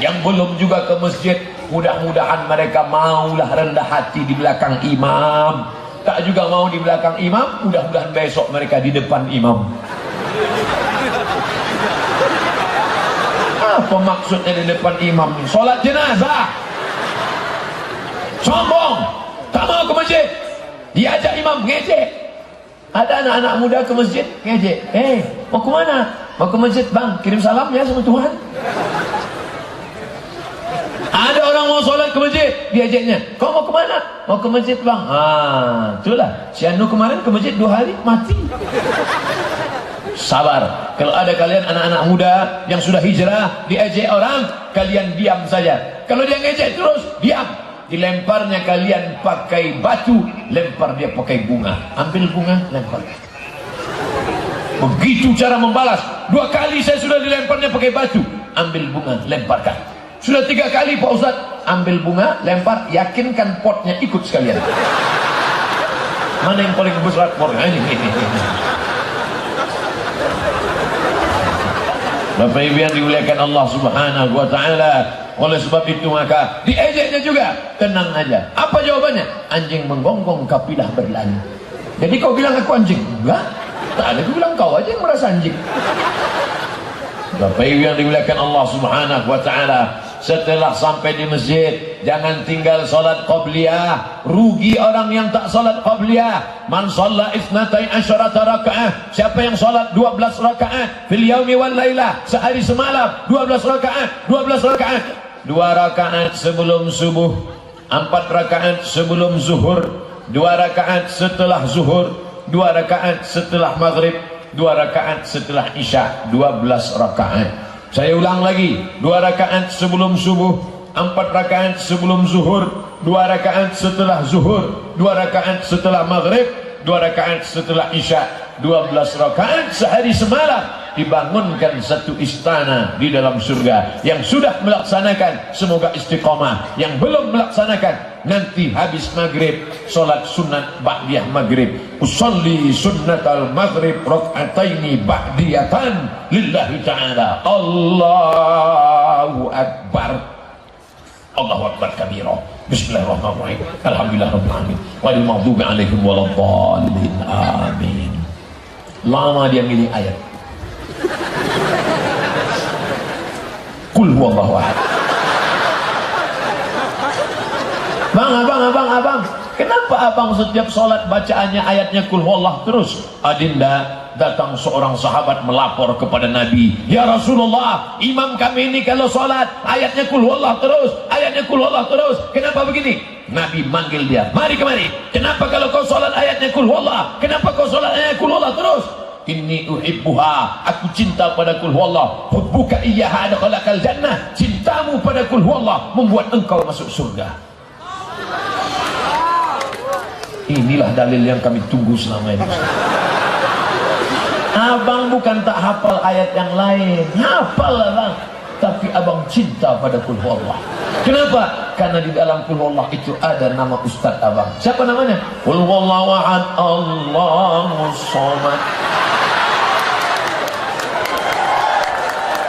A: Yang belum juga ke masjid, mudah-mudahan mereka maulah rendah hati di belakang imam. Tak juga mau di belakang imam, mudah-mudahan besok mereka di depan imam. Apa maksudnya di depan imam? Sholat jenazah. Sombong, tak mau ke masjid, diajak imam ngejek. Ada anak-anak muda ke masjid ngejek. Mau ke mana? Mau ke masjid bang, kirim salam ya sama Tuhan. Ada orang mau sholat ke masjid, diajaknya, kau mau ke mana? Mau ke masjid bang. Itulah si Anu kemarin ke masjid 2 hari mati. Sabar. Kalau ada kalian anak-anak muda yang sudah hijrah diejek orang, kalian diam saja. Kalau dia ngejek terus, diam. Dilemparnya kalian pakai batu, lempar dia pakai bunga. Ambil bunga, lempar. Begitu cara membalas. 2 kali saya sudah dilemparnya pakai batu, ambil bunga, lemparkan. Sudah 3 kali Pak Ustaz, ambil bunga, lempar, yakinkan potnya ikut sekalian. Mana yang paling besar potnya? Ini. Bapak Ibu yang dimuliakan Allah Subhanahu wa taala. Oleh sebab itu maka diejeknya juga, tenang aja. Apa jawabannya? Anjing menggonggong, kapilah berlari. Jadi kau bilang aku anjing? Enggak, tak ada. Aku bilang kau aja yang merasa anjing. Bapak Ibu yang dimuliakan Allah Subhanahu wa taala, setelah sampai di masjid, jangan tinggal salat qabliyah. Rugi orang yang tak salat qabliyah. Man shalla 12 rakaat, siapa yang salat 12 rakaat fil yaumi wal lailah, sehari semalam 12 rakaat, 12 rakaat. 2 rakaat sebelum subuh, 4 rakaat sebelum zuhur, 2 rakaat setelah zuhur, 2 rakaat setelah maghrib, 2 rakaat setelah isya. 12 rakaat. Saya ulang lagi, 2 rakaat sebelum subuh, 4 rakaat sebelum zuhur, 2 rakaat setelah zuhur, 2 rakaat setelah maghrib, 2 rakaat setelah isya. 12 rakaat sehari semalam. Dibangunkan satu istana di dalam surga. Yang sudah melaksanakan semoga istiqomah, yang belum melaksanakan nanti habis maghrib solat sunat ba'diyah maghrib. Usolli sunnatal maghrib rak'ataini ba'diyatan lillahi ta'ala. Allahu Akbar. Allahu Akbar kabira. Bismillahirrahmanirrahim. Alhamdulillahirabbil alamin. Wal maghdubi alaihim waladdallin. Amin. Lama dia milih ayat. Qul huwallahu ahad. Abang. Kenapa abang setiap sholat bacaannya ayatnya Qul huwallahu terus? Adinda, datang seorang sahabat melapor kepada Nabi. Ya Rasulullah, imam kami ini kalau sholat ayatnya Qul huwallahu terus, ayatnya Qul huwallahu terus. Kenapa begini? Nabi manggil dia. Mari kemari. Kenapa kalau kau sholat ayatnya Qul huwallahu? Kenapa kau sholat ayatnya Qul huwallahu terus? Inni uhibbuha, aku cinta pada Qul huwallah. Hubbuka iyyaha adkhalakal jannah, cintamu pada Qul huwallah membuat engkau masuk surga. Inilah dalil yang kami tunggu selama ini. Abang bukan tak hafal ayat yang lain, hafal abang, tapi abang cinta pada Qul huwallah. Kenapa? Karena di dalam Qul huwallah itu ada nama ustaz abang. Siapa namanya? Qul huwallahu ahad, Allahus samad.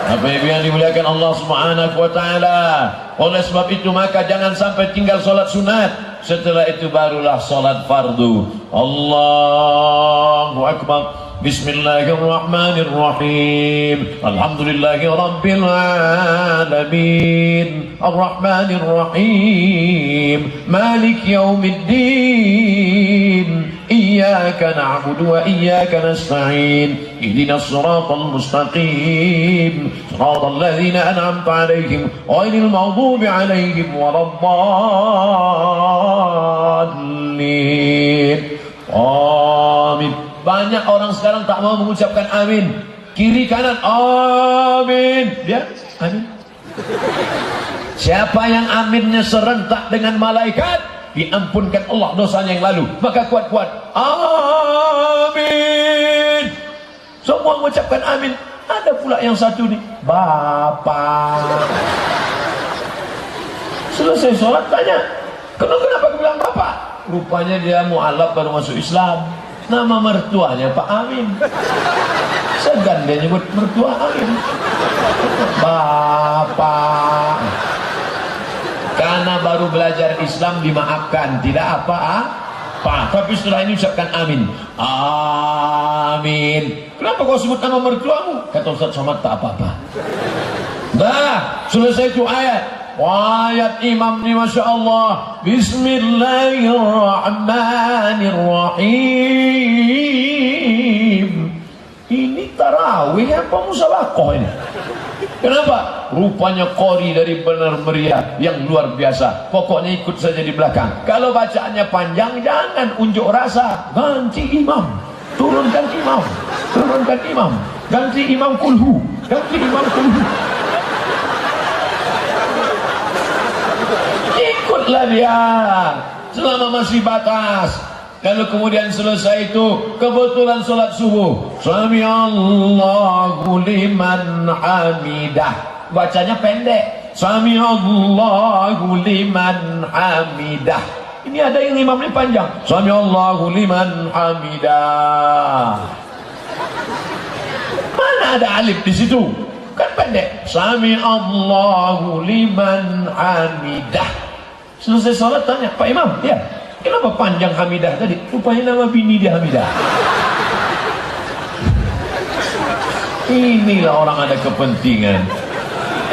A: Apa yang dimuliakan Allah Subhanahu wa taala. Oleh sebab itu maka jangan sampai tinggal salat sunat. Setelah itu barulah salat fardu. Allahu Akbar. Bismillahirrahmanirrahim. Alhamdulillahi rabbil alamin. Arrahmanir rahim. Malik yaumiddin. Iyyaka na'budu wa iyyaka nasta'in. Ihdinas siratal mustaqim. Siratal ladzina an'amta 'alaihim ghairil maghdubi 'alaihim waladdallin. Amin. Banyak orang sekarang tak mau mengucapkan amin. Kiri kanan amin. Dia amin. Siapa yang aminnya serentak dengan malaikat, diampunkan Allah dosanya yang lalu. Maka kuat-kuat amin. Semua mengucapkan amin. Ada pula yang satu nih, Bapak. Selesai sholat tanya, kenapa aku bilang Bapak? Rupanya dia mu'alaf baru masuk Islam. Nama mertuanya Pak Amin. Segan dia nyebut mertua Amin. Bapak. Karena baru belajar Islam dimaafkan, tidak apa-apa. Tapi setelah ini ucapkan amin. Amin. Kenapa kau sebut nama mertuamu? Kata Ustaz Somad, tak apa-apa. Dah, selesai itu ayat. Ayat imam ni Masya Allah. Bismillahirrahmanirrahim. Ini tarawih apa musabakoh ini? Kenapa? Rupanya qori dari benar meriah yang luar biasa. Pokoknya ikut saja di belakang. Kalau bacaannya panjang, jangan unjuk rasa. Ganti imam, turunkan imam, turunkan imam, ganti imam kulhu, ganti imam kulhu. Ikutlah dia selama masih batas. Kalau kemudian selesai itu kebetulan sholat subuh, Sami Allahu liman hamidah, bacanya pendek, Sami Allahu liman hamidah. Ini ada yang imamnya panjang, Sami Allahu liman hamidah. Mana ada alif di situ? Kan pendek, Sami Allahu liman hamidah. Selesai sholat tanya, Pak Imam, ya, kenapa panjang Hamidah tadi? Rupanya nama bini dia Hamidah. Inilah orang ada kepentingan.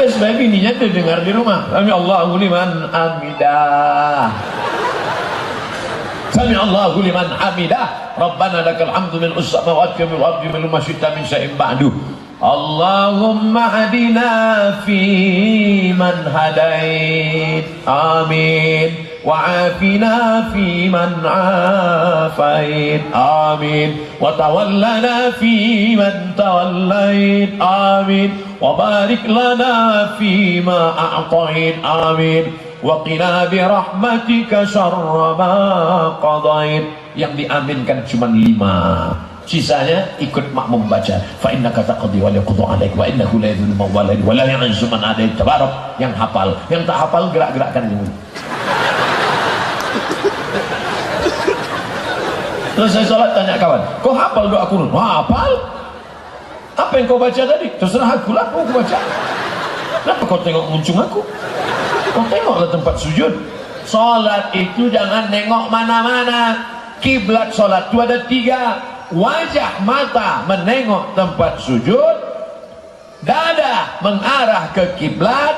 A: Sebab bininya terdengar di rumah. Sami Allahu liman hamidah. Sami Allahu liman hamidah. Rabbana lakal hamdu min as-samawati wal ardi wa ma syi'ta min syai'in ba'du. Allahumma hadina fi man hadait. Amin. Wa'afina fi man afait. Amin. Wa tawallana fi man tawallait. Amin. Wa barik lana fi ma a'tait. Amin. Wa qina bi rahmatika syarra ma qadait. Yang diaminkan cuma 5. Sisanya ikut makmum baca. Fa innaka taqdi wa la yuqda 'alaik wa innahu la yadhillu man walad wa la yu'izzu man adait. Tabarak. Yang hafal, yang tak hafal gerak-gerakkan ini. Selesai sholat tanya kawan, kau hafal doa kunut? Hafal. Apa yang kau baca tadi? Terserah aku lah, aku baca. Kenapa kau tengok muncung aku? Kau tengoklah tempat sujud. Sholat itu jangan nengok mana-mana. Kiblat sholat itu ada 3. Wajah mata menengok tempat sujud, dada mengarah ke kiblat,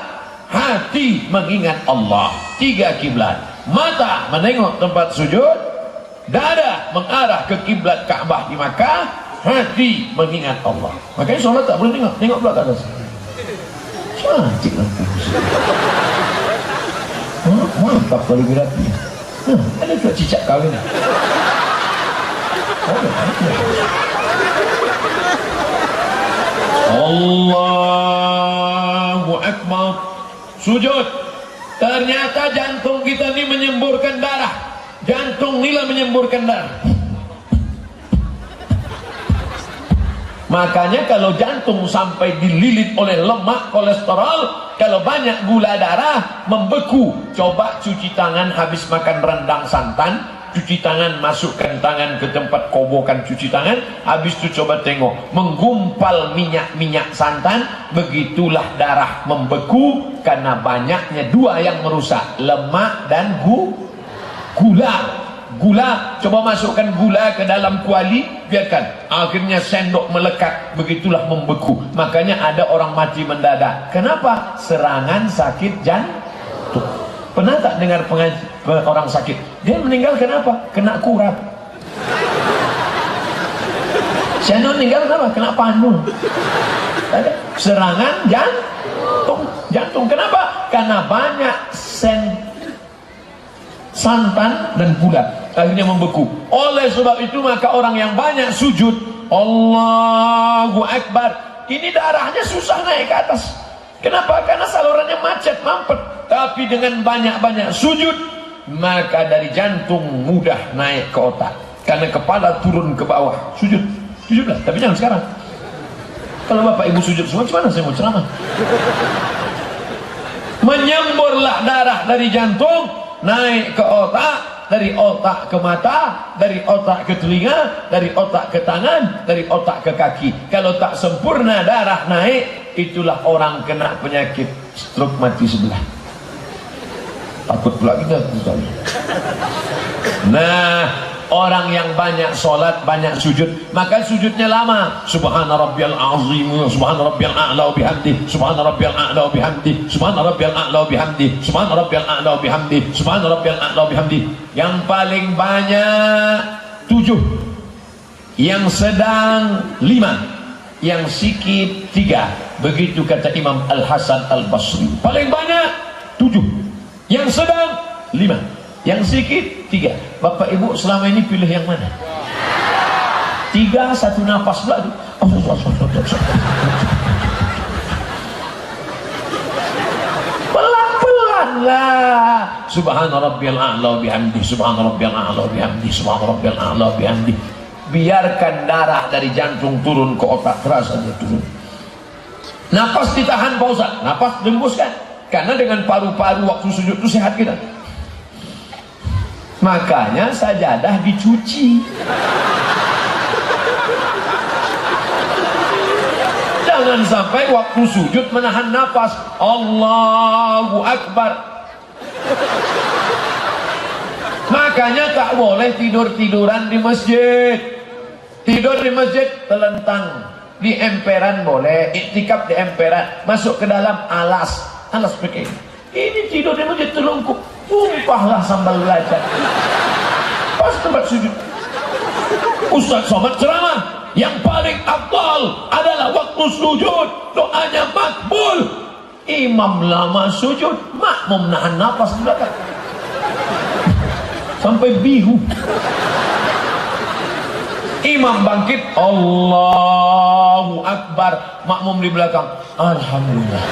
A: hati mengingat Allah. 3 kiblat. Mata menengok tempat sujud, dada mengarah ke kiblat Ka'bah di Makkah, hati mengingat Allah. Makanya sholat tak boleh tengok pula ke atas. Cantik lampu. Mantap kalau berarti. Ada juga cicak kawin. Allahu Akbar. Sujud. Ternyata jantung kita ini menyemburkan darah. Jantung inilah menyemburkan darah. Makanya kalau jantung sampai dililit oleh lemak kolesterol, kalau banyak gula darah membeku. Coba cuci tangan habis makan rendang santan, cuci tangan, masukkan tangan ke tempat kobokan cuci tangan, habis itu coba tengok, menggumpal minyak-minyak santan, begitulah darah membeku karena banyaknya 2 yang merusak, lemak dan gula. Coba masukkan gula ke dalam kuali, biarkan. Akhirnya sendok melekat, begitulah membeku. Makanya ada orang mati mendadak. Kenapa? Serangan sakit jantung. Pernah tak dengar orang sakit? Dia meninggal kenapa? Kena kurap. Sendok meninggal kenapa? Kena panu. Serangan jantung. Kenapa? Karena banyak santan dan gula, akhirnya membeku. Oleh sebab itu maka orang yang banyak sujud, Allahu Akbar, ini darahnya susah naik ke atas. Kenapa? Karena salurannya macet, mampet. Tapi dengan banyak-banyak sujud, maka dari jantung mudah naik ke otak. Karena kepala turun ke bawah. Sujudlah, tapi jangan sekarang. Kalau bapak ibu sujud semua, gimana saya mau ceramah? Menyemburlah darah dari jantung naik ke otak, dari otak ke mata, dari otak ke telinga, dari otak ke tangan, dari otak ke kaki. Kalau tak sempurna darah naik, itulah orang kena penyakit stroke mati sebelah. Takut pula kita. Nah, orang yang banyak sholat, banyak sujud, maka sujudnya lama. Subhana rabbiyal azim, subhana rabbiyal a'la wa bihamdi, subhana rabbiyal a'la wa bihamdi, subhana rabbiyal a'la wa bihamdi, subhana rabbiyal a'la wa bihamdi, subhana rabbiyal a'la wa bihamdi. Yang paling banyak 7, yang sedang 5, yang sikit 3. Begitu kata Imam Al-Hasan Al-Basri. Paling banyak 7, yang sedang 5, yang sikit 3. Bapak ibu selama ini pilih yang mana? 3, 1 nafas pula. Pelan-pelan lah. Subhana rabbiyal a'la bihamdi, subhana rabbiyal a'la bihamdi, subhana rabbiyal a'la bihamdi. Biarkan darah dari jantung turun ke otak, terasa dia turun. Nafas ditahan Pak Ustaz, nafas dihembuskan. Karena dengan paru-paru waktu sujud itu sehat kita. Makanya sajadah dicuci. Jangan sampai waktu sujud menahan nafas. Allahu Akbar. Makanya tak boleh tidur-tiduran di masjid. Tidur di masjid telentang. Di emperan boleh, iktikaf di emperan. Masuk ke dalam alas pakai ini tidur di masjid telungkup. Tumpahlah sambal belajar pas tempat sujud. Ustaz Somad ceramah, yang paling afdal adalah waktu sujud, doanya makbul. Imam lama sujud, makmum nahan nafas di belakang sampai bihu. Imam bangkit, Allahu Akbar, makmum di belakang, Alhamdulillah.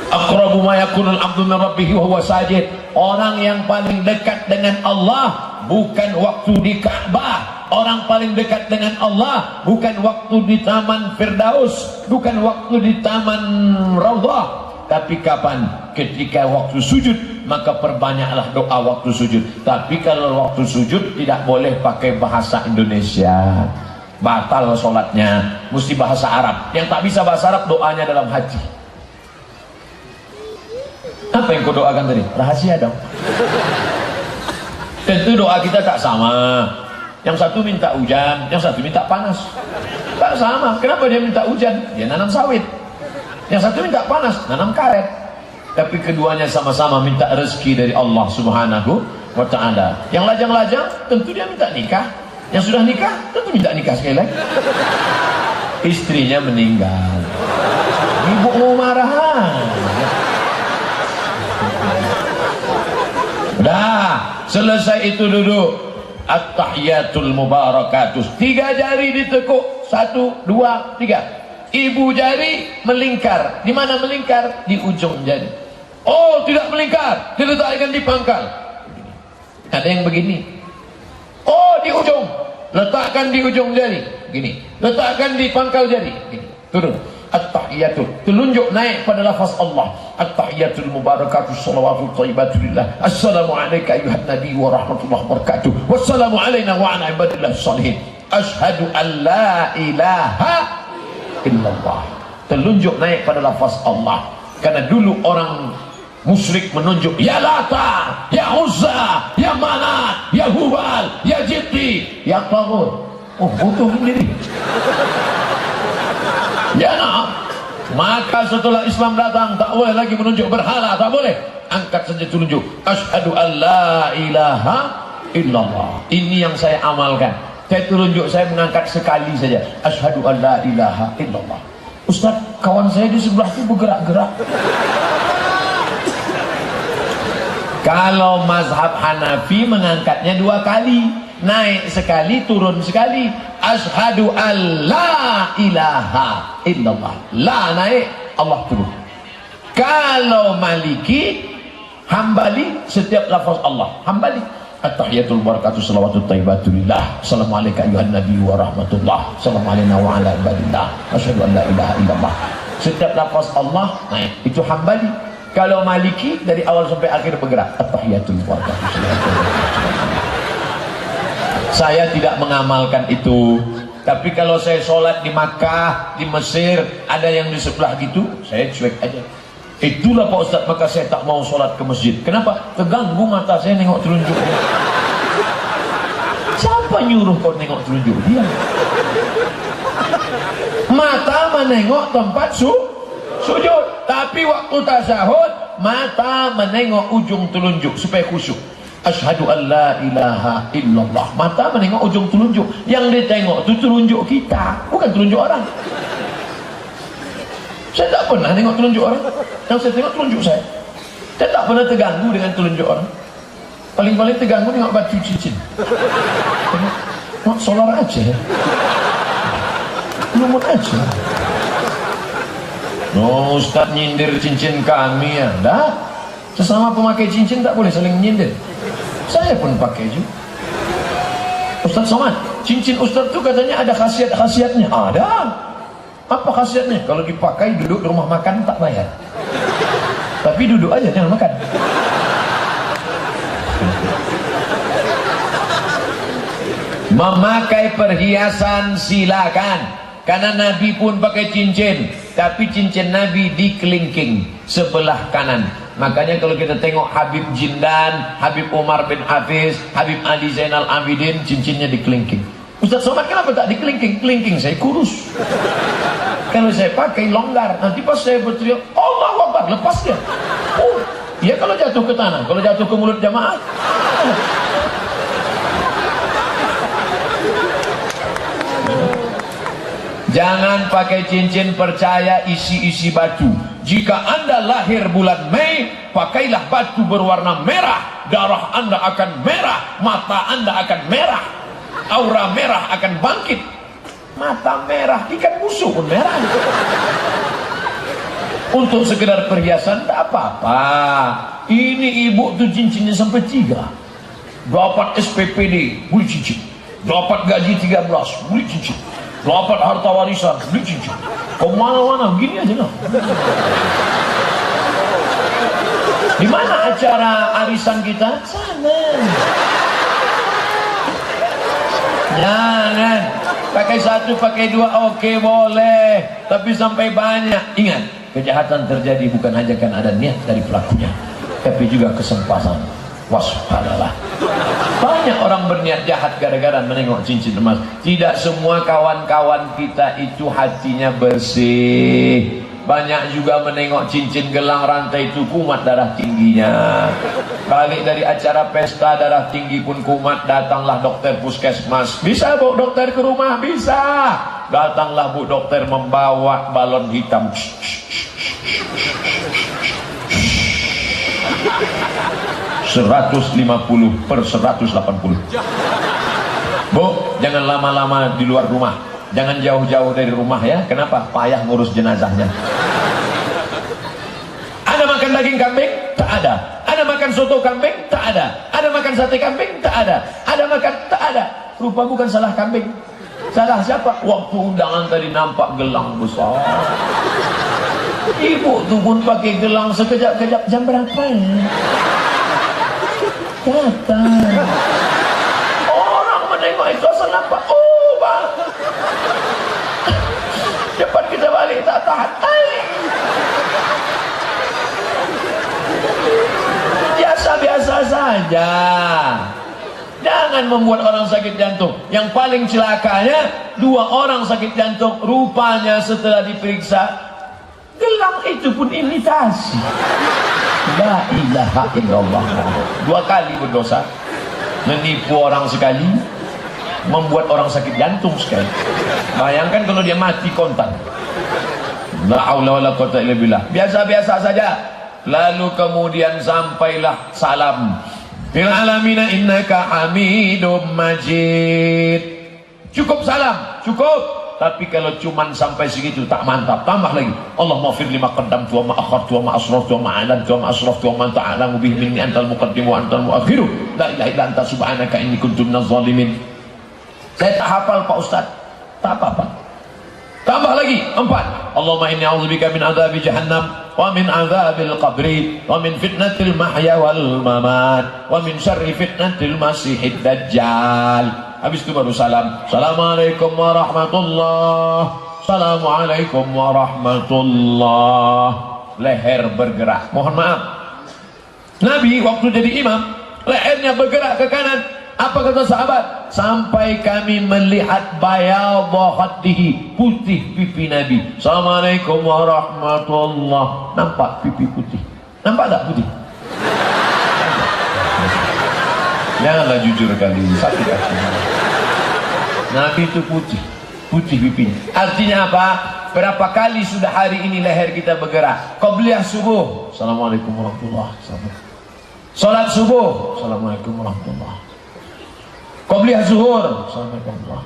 A: Aqrabu ma yakunul abdu min rabbih wa huwa sajid. Orang yang paling dekat dengan Allah bukan waktu di Ka'bah. Orang paling dekat dengan Allah bukan waktu di Taman Firdaus, bukan waktu di Taman Raudhah, tapi kapan? Ketika waktu sujud, maka perbanyaklah doa waktu sujud. Tapi kalau waktu sujud tidak boleh pakai bahasa Indonesia, batal sholatnya, mesti bahasa Arab. Yang tak bisa bahasa Arab, doanya dalam haji. Apa yang kau doakan tadi? Rahasia dong. Tentu doa kita tak sama. Yang satu minta hujan, yang satu minta panas. Tak sama. Kenapa dia minta hujan? Dia nanam sawit. Yang satu minta panas, nanam karet. Tapi keduanya sama-sama minta rezeki dari Allah Subhanahu wa ta'ala. Yang lajang-lajang tentu dia minta nikah. Yang sudah nikah tentu minta nikah sekali lagi. Istrinya meninggal, ibu mau marah. Dah selesai itu duduk, at-tahiyatul mubarakatuh, 3 jari ditekuk, 1, 2, 3. Ibu jari melingkar. Di mana melingkar? Di ujung jari. Oh, tidak melingkar, diletakkan di pangkal. Ada yang begini. Oh, di ujung, letakkan di ujung jari. Gini, letakkan di pangkal jari. Gini, turun. At-tahiyatul, telunjuk naik pada lafaz Allah. At-tahiyatul mubarakatuh, salawatu thayyibatulillah. Assalamu alayka ayuhan nabi wa rahmatullahi wa barakatuh. Wassalamu alayna wa ala ibadillah salihin. Ashhadu an la ilaha illallah. Telunjuk naik pada lafaz Allah. Karena dulu orang musyrik menunjuk, ya Lata, ya Uzza, ya Manat, ya Hubal, ya Jibti, ya Taghut. Oh, butuh sendiri. Ya nah. Maka setelah Islam datang, tak boleh lagi menunjuk berhala, tak boleh. Angkat saja telunjuk. Asyhadu an la ilaha illallah. Ini yang saya amalkan. Saya telunjuk, saya mengangkat sekali saja. Asyhadu an la ilaha illallah. Ustaz, kawan saya di sebelah itu bergerak-gerak. Kalau mazhab Hanafi mengangkatnya 2 kali, naik sekali, turun sekali. Asyhadu an la ilaha illallah. La naik, Allah turun. Kalau Maliki, Hambali, setiap lafaz Allah. Hambali, at-tahiyatul barakatuh salawatut thayyibatulillah. Assalamualaikum ayuhan nabi wa rahmatullah. Assalamualaikum wa ala ibadillah. Asyhadu an la ilaha illallah. Setiap lafaz Allah naik, itu Hambali. Kalau Maliki dari awal sampai akhir bergerak. At-tahiyatul barakatuh salawatut thayyibatulillah. Saya tidak mengamalkan itu. Tapi kalau saya sholat di Makkah, di Mesir, ada yang di sebelah gitu, saya cuek aja. Itulah Pak Ustaz, maka saya tak mau sholat ke masjid. Kenapa? Terganggu mata saya nengok telunjuk. Siapa nyuruh kau nengok telunjuk? Dia. Mata menengok tempat sujud. Tapi waktu tasyahud, mata menengok ujung telunjuk supaya khusyuk. Asyhadu an la ilaha illallah. Mata menengok ujung telunjuk. Yang ditengok itu telunjuk kita, bukan telunjuk orang. Saya tak pernah tengok telunjuk orang. Yang saya tengok telunjuk saya. Saya tak pernah terganggu dengan telunjuk orang. Paling-paling terganggu tengok batu cincin. Tengok solar aja. Lumut aja. Oh, Ustaz nyindir cincin kami ya. Dah. Sesama pemakai cincin tak boleh saling nyindir. Saya pun pakai juga. Ustaz Somad, cincin Ustaz itu katanya ada khasiat-khasiatnya. Ada. Apa khasiatnya? Kalau dipakai duduk di rumah makan tak bayar. Tapi duduk aja jangan makan. Memakai perhiasan silakan. Karena Nabi pun pakai cincin. Tapi cincin Nabi dikelingking sebelah kanan. Makanya kalau kita tengok Habib Jindan, Habib Umar bin Hafiz, Habib Ali Zainal Abidin, cincinnya dikelingking. Ustaz Somad kenapa tak dikelingking? Kelingking saya kurus. Kalau saya pakai longgar, nanti pas saya berteriak Allahu Akbar, lepas dia. Oh, ya kalau jatuh ke tanah, kalau jatuh ke mulut jamaah. Jangan pakai cincin, percaya isi-isi batu. Jika Anda lahir bulan Mei, pakailah batu berwarna merah. Darah Anda akan merah, mata Anda akan merah, aura merah akan bangkit. Mata merah, ikan busuk pun merah. Untuk sekedar perhiasan tak apa-apa. Ini ibu tuh cincinnya sampai 3. Dapat SPPD, beli cincin. Dapat gaji 13, beli cincin. Dapat harta warisan, beli cincin. Kemana-mana, begini aja lah. Di mana acara arisan kita? Sana. Jangan. Pakai 1, pakai 2, oke boleh. Tapi sampai banyak. Ingat, kejahatan terjadi bukan hanya kan ada niat dari pelakunya, tapi juga kesempatan. Waspadalah. Banyak orang berniat jahat gara-gara menengok cincin emas. Tidak semua kawan-kawan kita itu hatinya bersih. Banyak juga menengok cincin gelang rantai itu kumat darah tingginya. Balik dari acara pesta darah tinggi pun kumat, datanglah dokter puskesmas. Bisa bu dokter ke rumah? Bisa. Datanglah bu dokter membawa balon hitam. 150/180. Bu, jangan lama-lama di luar rumah. Jangan jauh-jauh dari rumah ya. Kenapa? Payah ngurus jenazahnya. Anda makan daging kambing? Tak ada. Anda makan soto kambing? Tak ada. Anda makan sate kambing? Tak ada. Anda makan? Tak ada. Rupa bukan salah kambing. Salah siapa? Waktu undangan tadi nampak gelang besar. Ibu tuh pun pakai gelang sekejap-kejap. Jam berapa ya? Datang. Orang menengok itu asal nampak. Oh bang, cepat kita balik, tak tahan. saja. Jangan membuat orang sakit jantung. Yang paling celakanya, 2 orang sakit jantung, rupanya setelah diperiksa, gelang itu pun imitasi. La ilaha illallah. 2 kali berdosa. Menipu orang sekali, membuat orang sakit jantung sekali. Bayangkan kalau dia mati kontan. La haula wala quwwata illa billah. Biasa-biasa saja. Lalu kemudian sampailah salam. Fil alamina innaka hamidum majid. Cukup salam, cukup. Tapi kalau cuman sampai segitu tak mantap, tambah lagi. Allahumma fir lima qaddamtu wa ma akhartu wa ma asraftu wa ma a'lantu wa ma asraftu wa ma ta'lamu bihi minni antal muqaddim wa antal muakhiru. La ilaha illa anta subhanaka inni kuntu minaz zalimin. Saya tak hafal Pak Ustaz. Tak apa-apa. Tambah lagi 4. Allahumma inni a'udzubika min adzabi jahannam wa min adzabil qabri wa min fitnatil mahya wal mamat wa min syarri fitnatil masihid dajjal. Habis itu baru salam. Assalamualaikum warahmatullah. Assalamualaikum warahmatullah. Leher bergerak. Mohon maaf. Nabi waktu jadi imam, lehernya bergerak ke kanan. Apa kata sahabat? Sampai kami melihat bayadha khaddihi, putih pipi Nabi. Assalamualaikum warahmatullah. Nampak pipi putih? Nampak tak putih? Janganlah jujur kali ini, sakit hati. Nabi itu putih, putih pipinya. Artinya apa? Berapa kali sudah hari ini leher kita bergerak? Qabliyah subuh, Assalamualaikum warahmatullah. Salat subuh, Assalamualaikum warahmatullah. Qabliyah zuhur, Assalamualaikum warahmatullah.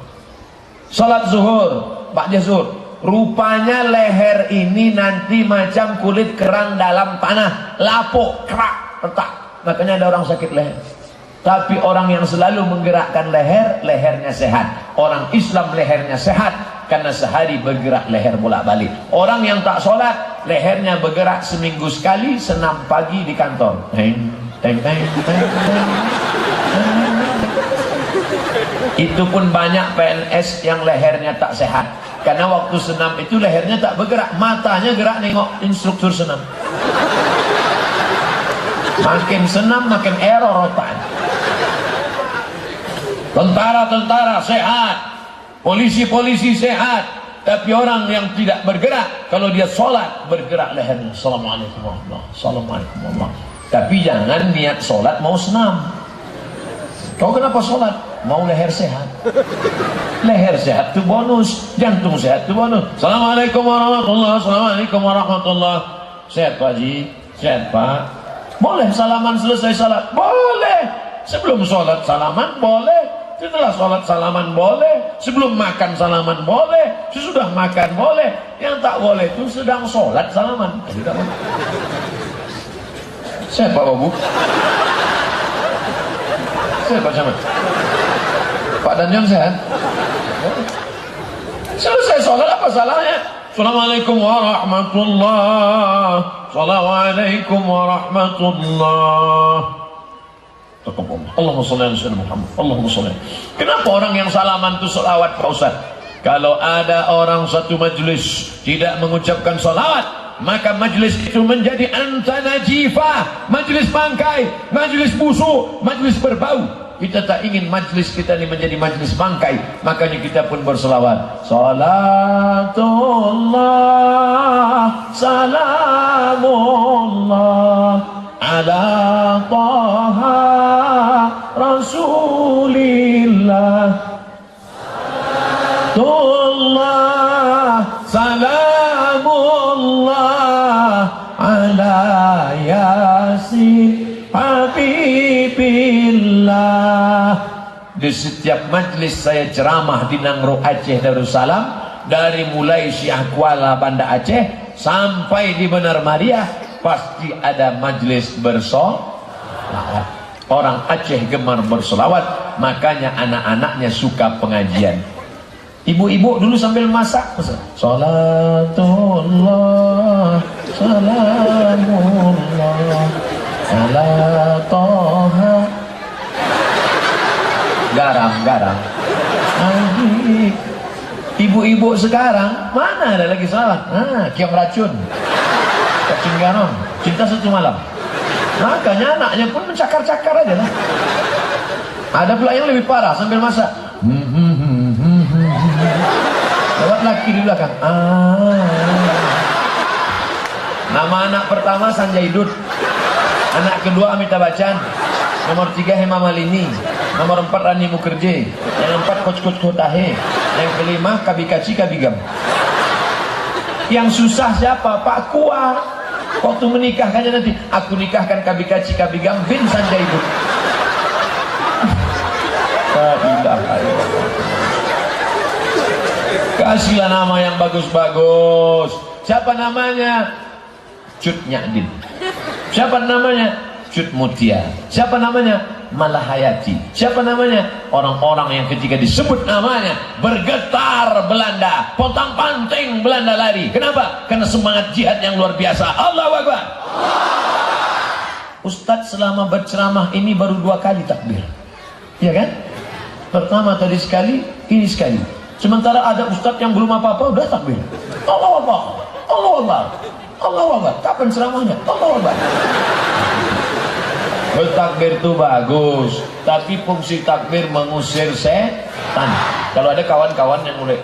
A: Salat zuhur, ba'da zuhur. Rupanya leher ini nanti macam kulit kerang dalam tanah, lapuk, kerak, retak. Makanya ada orang sakit leher. Tapi orang yang selalu menggerakkan leher, lehernya sehat. Orang Islam lehernya sehat karena sehari bergerak leher bolak-balik. Orang yang tak sholat, lehernya bergerak seminggu sekali, senam pagi di kantor. Teng, teng, teng, teng, teng. Itu pun banyak PNS yang lehernya tak sehat. Karena waktu senam itu lehernya tak bergerak, matanya gerak nengok instruktur senam. Makin senam makin error otak. Tentara-tentara sehat, polisi-polisi sehat, tapi orang yang tidak bergerak, kalau dia sholat bergerak lehernya. Assalamualaikum warahmatullahi wabarakatuh. Assalamualaikum warahmatullahi wabarakatuh. Tapi jangan niat sholat mau senam. Kau kenapa sholat? Mau leher sehat. Leher sehat itu bonus, jantung sehat itu bonus. Assalamualaikum warahmatullahi wabarakatuh. Assalamualaikum warahmatullahi wabarakatuh. Sehat Pak Haji? Sehat Pak? Boleh salaman selesai salat? Boleh. Sebelum sholat salaman boleh. Setelah sholat salaman boleh. Sebelum makan salaman boleh. Sesudah makan boleh. Yang tak boleh itu sedang sholat salaman. Tidak boleh. Sehat Pak Babu? Sehat Pak Camat? Pak Danjong sehat? Selesai sholat apa salahnya? Assalamualaikum warahmatullahi. Assalamualaikum warahmatullahi. Allahumma sholli ala sayyidina Muhammad. Allahumma sholli. Kenapa orang yang salaman itu selawat Pak Ustaz? Kalau ada orang satu majlis tidak mengucapkan salawat, maka majlis itu menjadi anta najifah, majlis bangkai, majlis busuk, majlis berbau. Kita tak ingin majlis kita ini menjadi majlis bangkai, makanya kita pun berselawat. Salatullah, salamullah ala taha rasulillah. Salatullah, salamullah ala yasin habibillah. Di setiap majlis saya ceramah di Nangro Aceh Darussalam, dari mulai Syiah Kuala Banda Aceh sampai di Benar Maria, pasti ada majlis bersolawat. Orang Aceh gemar bersolawat, makanya anak-anaknya suka pengajian. Ibu-ibu dulu sambil masak, salatullah, salamullah ala toha. Garam. Ibu-ibu sekarang mana ada lagi salat? Kiam racun, kacing garam, cinta satu malam. Makanya anaknya pun mencakar-cakar aja lah. Ada pula yang lebih parah sambil masak. Lewat laki di belakang. Nama anak pertama Sanjay Dutt, anak kedua Amitabh Bachchan, nomor 3 Hema Malini, nomor 4 Rani Mukherjee, yang 4 Coach Kotahe, yang kelima Kabikaci Kabigam. Yang susah siapa? Pak Kuar. Waktu menikahkannya nanti, aku nikahkan Kabikaci Kabigam bin Sanjay Dutt. Kasihlah nama yang bagus-bagus. Siapa namanya? Cut Nyadin. Siapa namanya? Cut Mutia. Siapa namanya? Malahayati. Siapa namanya? Orang-orang yang ketika disebut namanya bergetar Belanda, pontang-panting Belanda lari. Kenapa? Karena semangat jihad yang luar biasa. Allahu Akbar. Ustadz selama berceramah ini baru 2 kali takbir, ya kan? Pertama tadi sekali, ini sekali. Sementara ada ustadz yang belum apa-apa udah takbir. Allahu Akbar, Allahu Akbar, Allahu Akbar. Kapan ceramahnya? Allahu Akbar. Bertakbir itu bagus, tapi fungsi takbir mengusir setan. Kalau ada kawan-kawan yang mulai,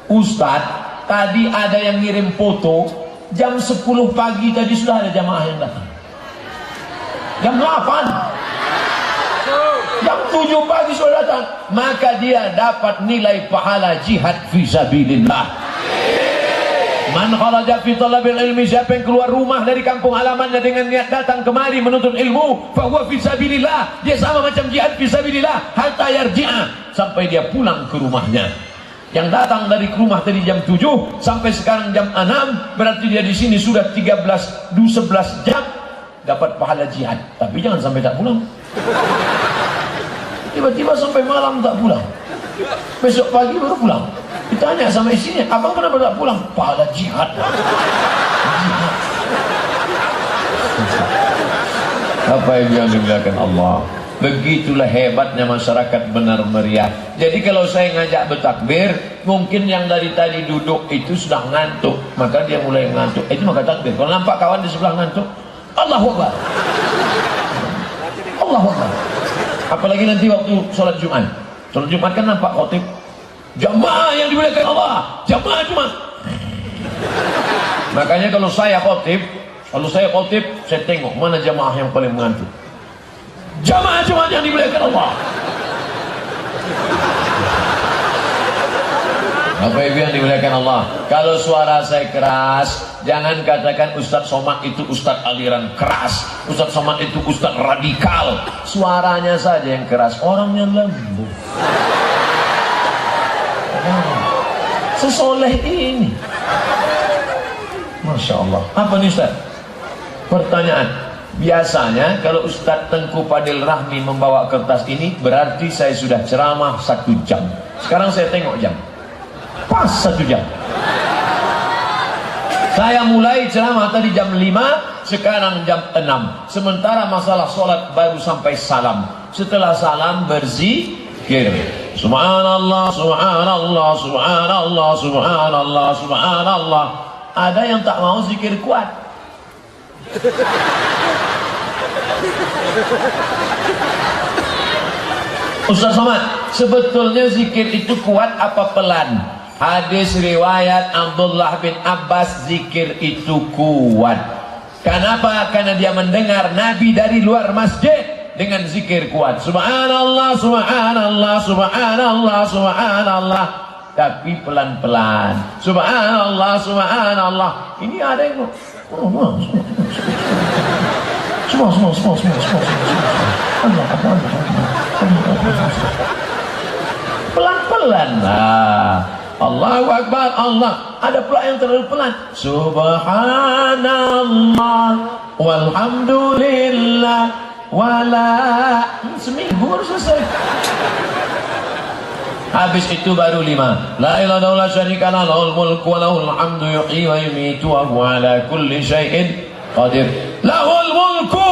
A: Ustadz, tadi ada yang ngirim foto, jam 10 pagi tadi sudah ada jamaah yang datang. Jam 8, jam 7 pagi sudah datang, maka dia dapat nilai pahala jihad fisabilillah. Man kharaja fi talabil ilmi, siapa yang keluar rumah dari kampung halamannya dengan niat datang kemari menuntut ilmu, fa huwa fisabilillah, dia sama macam jihad fisabilillah hatta yarji'a, sampai dia pulang ke rumahnya. Yang datang dari rumah tadi jam 7 sampai sekarang jam 6, berarti dia di sini sudah 11 jam dapat pahala jihad. Tapi jangan sampai tak pulang. Tiba-tiba sampai malam tak pulang, besok pagi baru pulang. Ditanya sama istrinya, abang kenapa tak pulang? Pahala jihad. Apa yang dimuliakan Allah. Begitulah hebatnya masyarakat benar meriah. Jadi kalau saya ngajak bertakbir, mungkin yang dari tadi duduk itu sudah ngantuk, maka dia mulai ngantuk, itu maka takbir. Kalau nampak kawan di sebelah ngantuk, Allahu Akbar, Allahu Akbar. Apalagi nanti waktu sholat Jumat. Sholat Jumat kan nampak khotib, jamaah yang dimuliakan Allah, jamaah Jumat. Makanya kalau saya khotib, saya tengok mana jamaah yang paling mengantuk. Jamaah Jumat yang dimuliakan Allah. Bapak Ibu yang dimuliakan Allah, kalau suara saya keras, jangan katakan Ustadz Somad itu Ustadz aliran keras, Ustadz Somad itu Ustadz radikal. Suaranya saja yang keras, orangnya lembut. Sesoleh ini, Masya Allah. Apa nih Ustaz? Pertanyaan. Biasanya kalau Ustadz Tengku Fadil Rahmi membawa kertas ini, berarti saya sudah ceramah 1 jam. Sekarang saya tengok jam, pas 1 jam. Saya mulai ceramah tadi jam 5, sekarang jam 6. Sementara masalah sholat baru sampai salam. Setelah salam berzikir, Subhanallah, Subhanallah, Subhanallah, Subhanallah, Subhanallah. Ada yang tak mau zikir kuat. Ustaz Somad, sebetulnya zikir itu kuat apa pelan? Hadis riwayat Abdullah bin Abbas, zikir itu kuat. Kenapa? Karena dia mendengar Nabi dari luar masjid dengan zikir kuat. Subhanallah, Subhanallah, Subhanallah, Subhanallah. Tapi pelan-pelan. Subhanallah, Subhanallah. Ini ada yang semua. Pelan-pelan lah. Allahu Akbar, Allah. Ada pula yang terlalu pelan. Subhanallah, walhamdulillah, wala. Seminggu harus selesai. Habis itu baru 5. La ilaha illallah syarika lahu, lahul mulku wa lahul hamdu, yuhyi wa yumiitu wa huwa ala kulli syai'in qadir. Lahul mulku,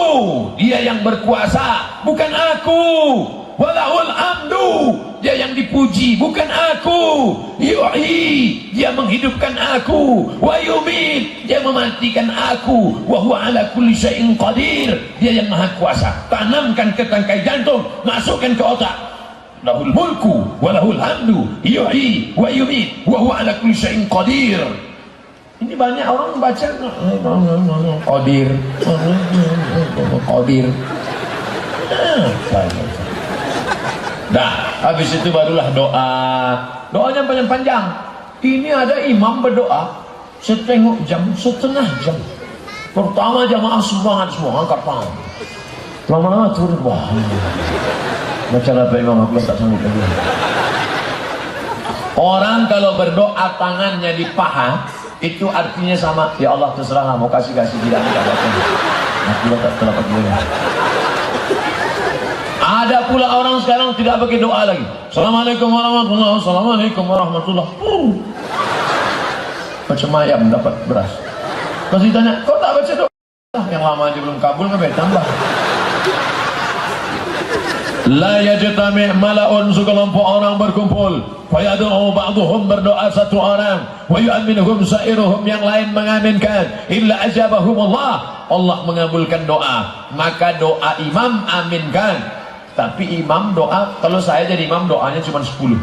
A: dia yang berkuasa, bukan aku. Wa lahul hamdu, dia yang dipuji, bukan aku. Yuhyi, dia menghidupkan aku. Wa yumit, dia mematikan aku. Wa huwa ala kulli syai'in qadir, dia yang maha kuasa. Tanamkan ke tangkai jantung, masukkan ke otak. Lahul mulku wa lahul hamdu, yuhyi wa yumit wa huwa ala kulli syai'in qadir. Ini banyak orang baca qadir, qadir. Nah, habis itu barulah doa. Doanya panjang-panjang. Ini ada imam berdoa setengah jam. Pertama jamaah semangat semua, angkat tangan. Lama-lama turun, wah. Baca apa imam, aku tak sanggup lagi. Orang kalau berdoa tangannya di paha, itu artinya sama, ya Allah terserahlah, mau kasih tidak baca. Aku tak terdapat boleh. Ada pula orang sekarang tidak pakai doa lagi. Assalamualaikum warahmatullahi wabarakatuh. Assalamualaikum warahmatullahi wabarakatuh. Macam ayam dapat beras. Masih tanya, kau tak baca doa? Yang lama aja belum kabul, kan tambah. La yajtami' mala'un, sekelompok orang berkumpul, fayad'u ba'dhum, berdoa satu orang, wa yu'minuhum sa'iruhum, yang lain mengaminkan, illa ajabahumullah, Allah mengabulkan doa. Maka doa imam aminkan. Tapi imam doa, kalau saya jadi imam doanya cuma 10.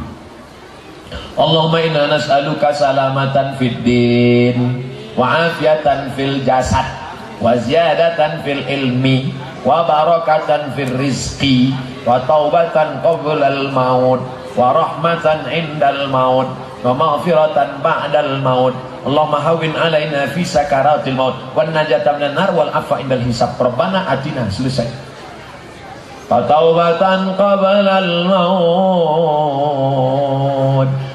A: Allahumma inna nas'aluka salamatan fid din wa afiatan fil jasad wa ziyadatan fil ilmi wa barakatan fil rizqi wa taubatan qablal maut wa rahmatan indal maut wa maghfiratan ba'dal maut. Allahumma hawwin alaina fi sakaratil maut wan najata minan nar wal afwa indal hisab. Rabbana atina, selesai. Wa taubatan qablal maut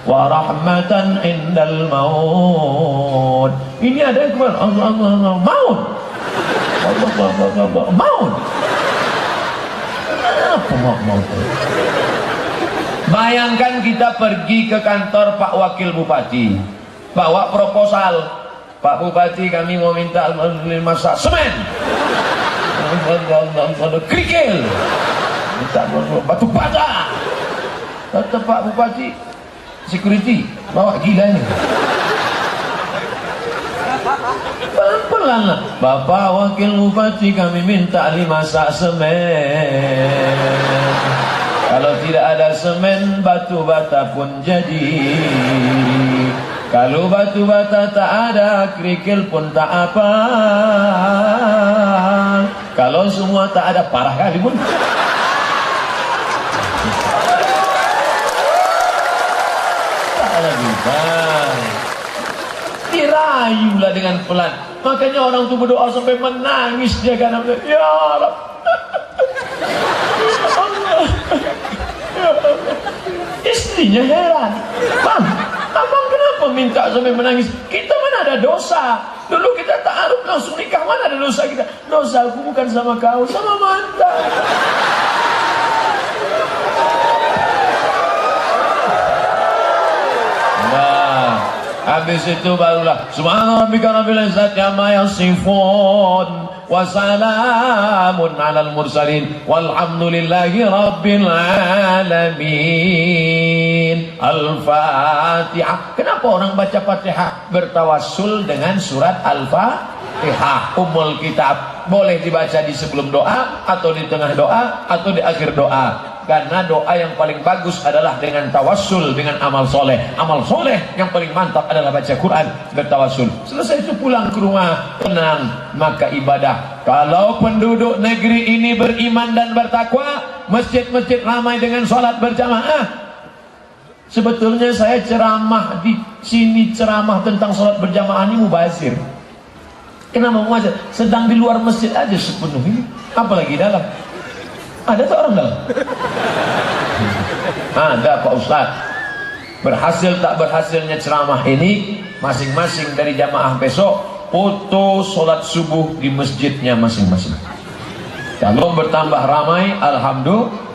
A: wa rahmatan indal maut. Ini ada yang keluar Allah maut. Maut. Apa maut? Bayangkan kita pergi ke kantor Pak Wakil Bupati, bawa proposal. Pak Bupati, kami mau minta masak semen, kerikil, minta batu bata. Kata Pak Bupati, security, bawa gila ini. Pelan-pelan lah. Bapak Wakil Bupati, kami minta 5 sak semen. Kalau tidak ada semen, batu bata pun jadi. Kalau batu bata tak ada, kerikil pun tak apa. Kalau semua tak ada, parah kali pun. Tak ada bisa. Dirayulah dengan pelan. Makanya orang tu berdoa sampai menangis dia, karena ya Allah, istrinya heran, Bang, abang kenapa minta sampai menangis? Kita mana ada dosa? Dulu kita ta'aruf langsung nikah, mana ada dosa kita? Dosa aku bukan sama kau, sama mantan. Nah, habis itu barulah subhana rabbika rabbil izzati amma yasifun wa salamun alal mursalin walhamdulillahi rabbil alamin. Al-Fatihah. Kenapa orang baca Fatihah bertawassul dengan surat Al-Fatihah? Ummul kitab. Boleh dibaca di sebelum doa, atau di tengah doa, atau di akhir doa. Karena doa yang paling bagus adalah dengan tawassul, dengan amal soleh. Amal soleh yang paling mantap adalah baca Quran, bertawassul. Selesai itu pulang ke rumah, tenang, maka ibadah. Kalau penduduk negeri ini beriman dan bertakwa, masjid-masjid ramai dengan sholat berjamaah. Sebetulnya saya ceramah di sini, ceramah tentang sholat berjamaah ini mubazir. Kenapa mubazir? Sedang di luar masjid aja sepenuhnya, apalagi dalam. Ada tak orang dalam? Ada Pak Ustaz. Berhasil tak berhasilnya ceramah ini masing-masing dari jamaah besok foto sholat subuh di masjidnya masing-masing. Kalau bertambah ramai, alhamdulillah.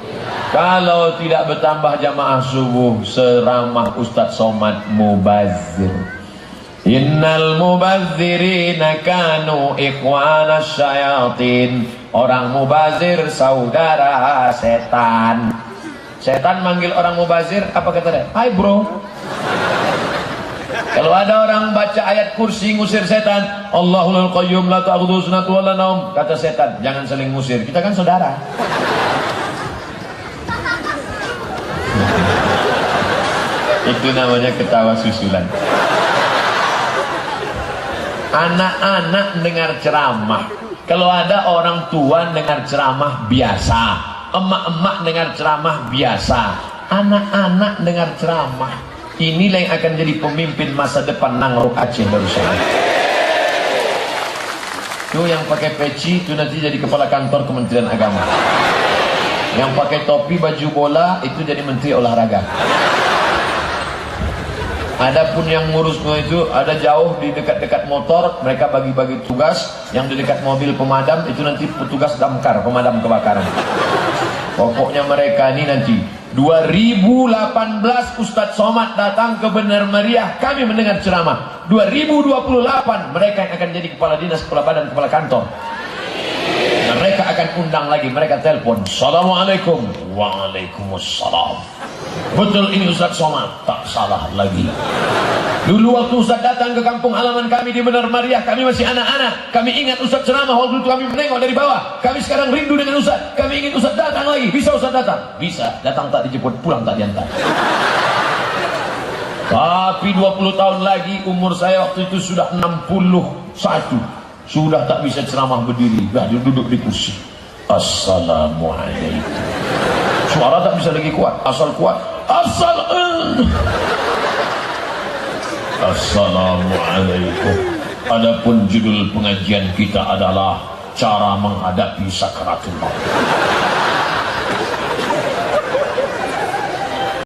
A: Kalau tidak bertambah jamaah subuh, seramah Ustaz Somad, mubazir. Innal mubazzirina kanu ikhwanas syayatin. Orang mubazir saudara setan. Setan manggil orang mubazir, apa kata dia? Hai bro. Kalau ada orang baca ayat kursi ngusir setan, Allahul Qayyum la ta'khudhuhu sinatun wa la naum, kata setan, jangan saling ngusir. Kita kan saudara. Itu namanya ketawa susulan. Anak-anak dengar ceramah. Kalau ada orang tua dengar ceramah biasa, emak-emak dengar ceramah biasa, anak-anak dengar ceramah. Inilah yang akan jadi pemimpin masa depan Nangrok Aceh Darussalam. Itu yang pakai peci itu nanti jadi kepala kantor Kementerian Agama. Yang pakai topi baju bola itu jadi menteri olahraga. Adapun yang ngurusnya itu ada jauh di dekat-dekat motor, mereka bagi-bagi tugas. Yang di dekat mobil pemadam itu nanti petugas damkar, pemadam kebakaran. Pokoknya mereka ini nanti 2018 Ustadz Somad datang ke Benar Meriah, kami mendengar ceramah. 2028 mereka yang akan jadi kepala dinas, kepala badan, kepala kantor. Mereka akan undang lagi, mereka telepon, Assalamualaikum. Waalaikumsalam. Betul ini Ustadz Somad, tak salah lagi. Dulu waktu Ustadz datang ke kampung halaman kami di Benar Meriah, kami masih anak-anak. Kami ingat Ustadz ceramah, waktu itu kami menengok dari bawah. Kami sekarang rindu dengan Ustadz. Kami ingin Ustadz datang lagi. Bisa Ustadz datang? Bisa. Datang tak dijemput, pulang tak diantar. Tapi 20 tahun lagi umur saya waktu itu sudah 61. Sudah tak bisa ceramah berdiri, dah duduk di kursi. Assalamualaikum. Suara tak bisa lagi kuat, asal kuat. Assalamualaikum. Adapun judul pengajian kita adalah cara menghadapi sakaratul maut.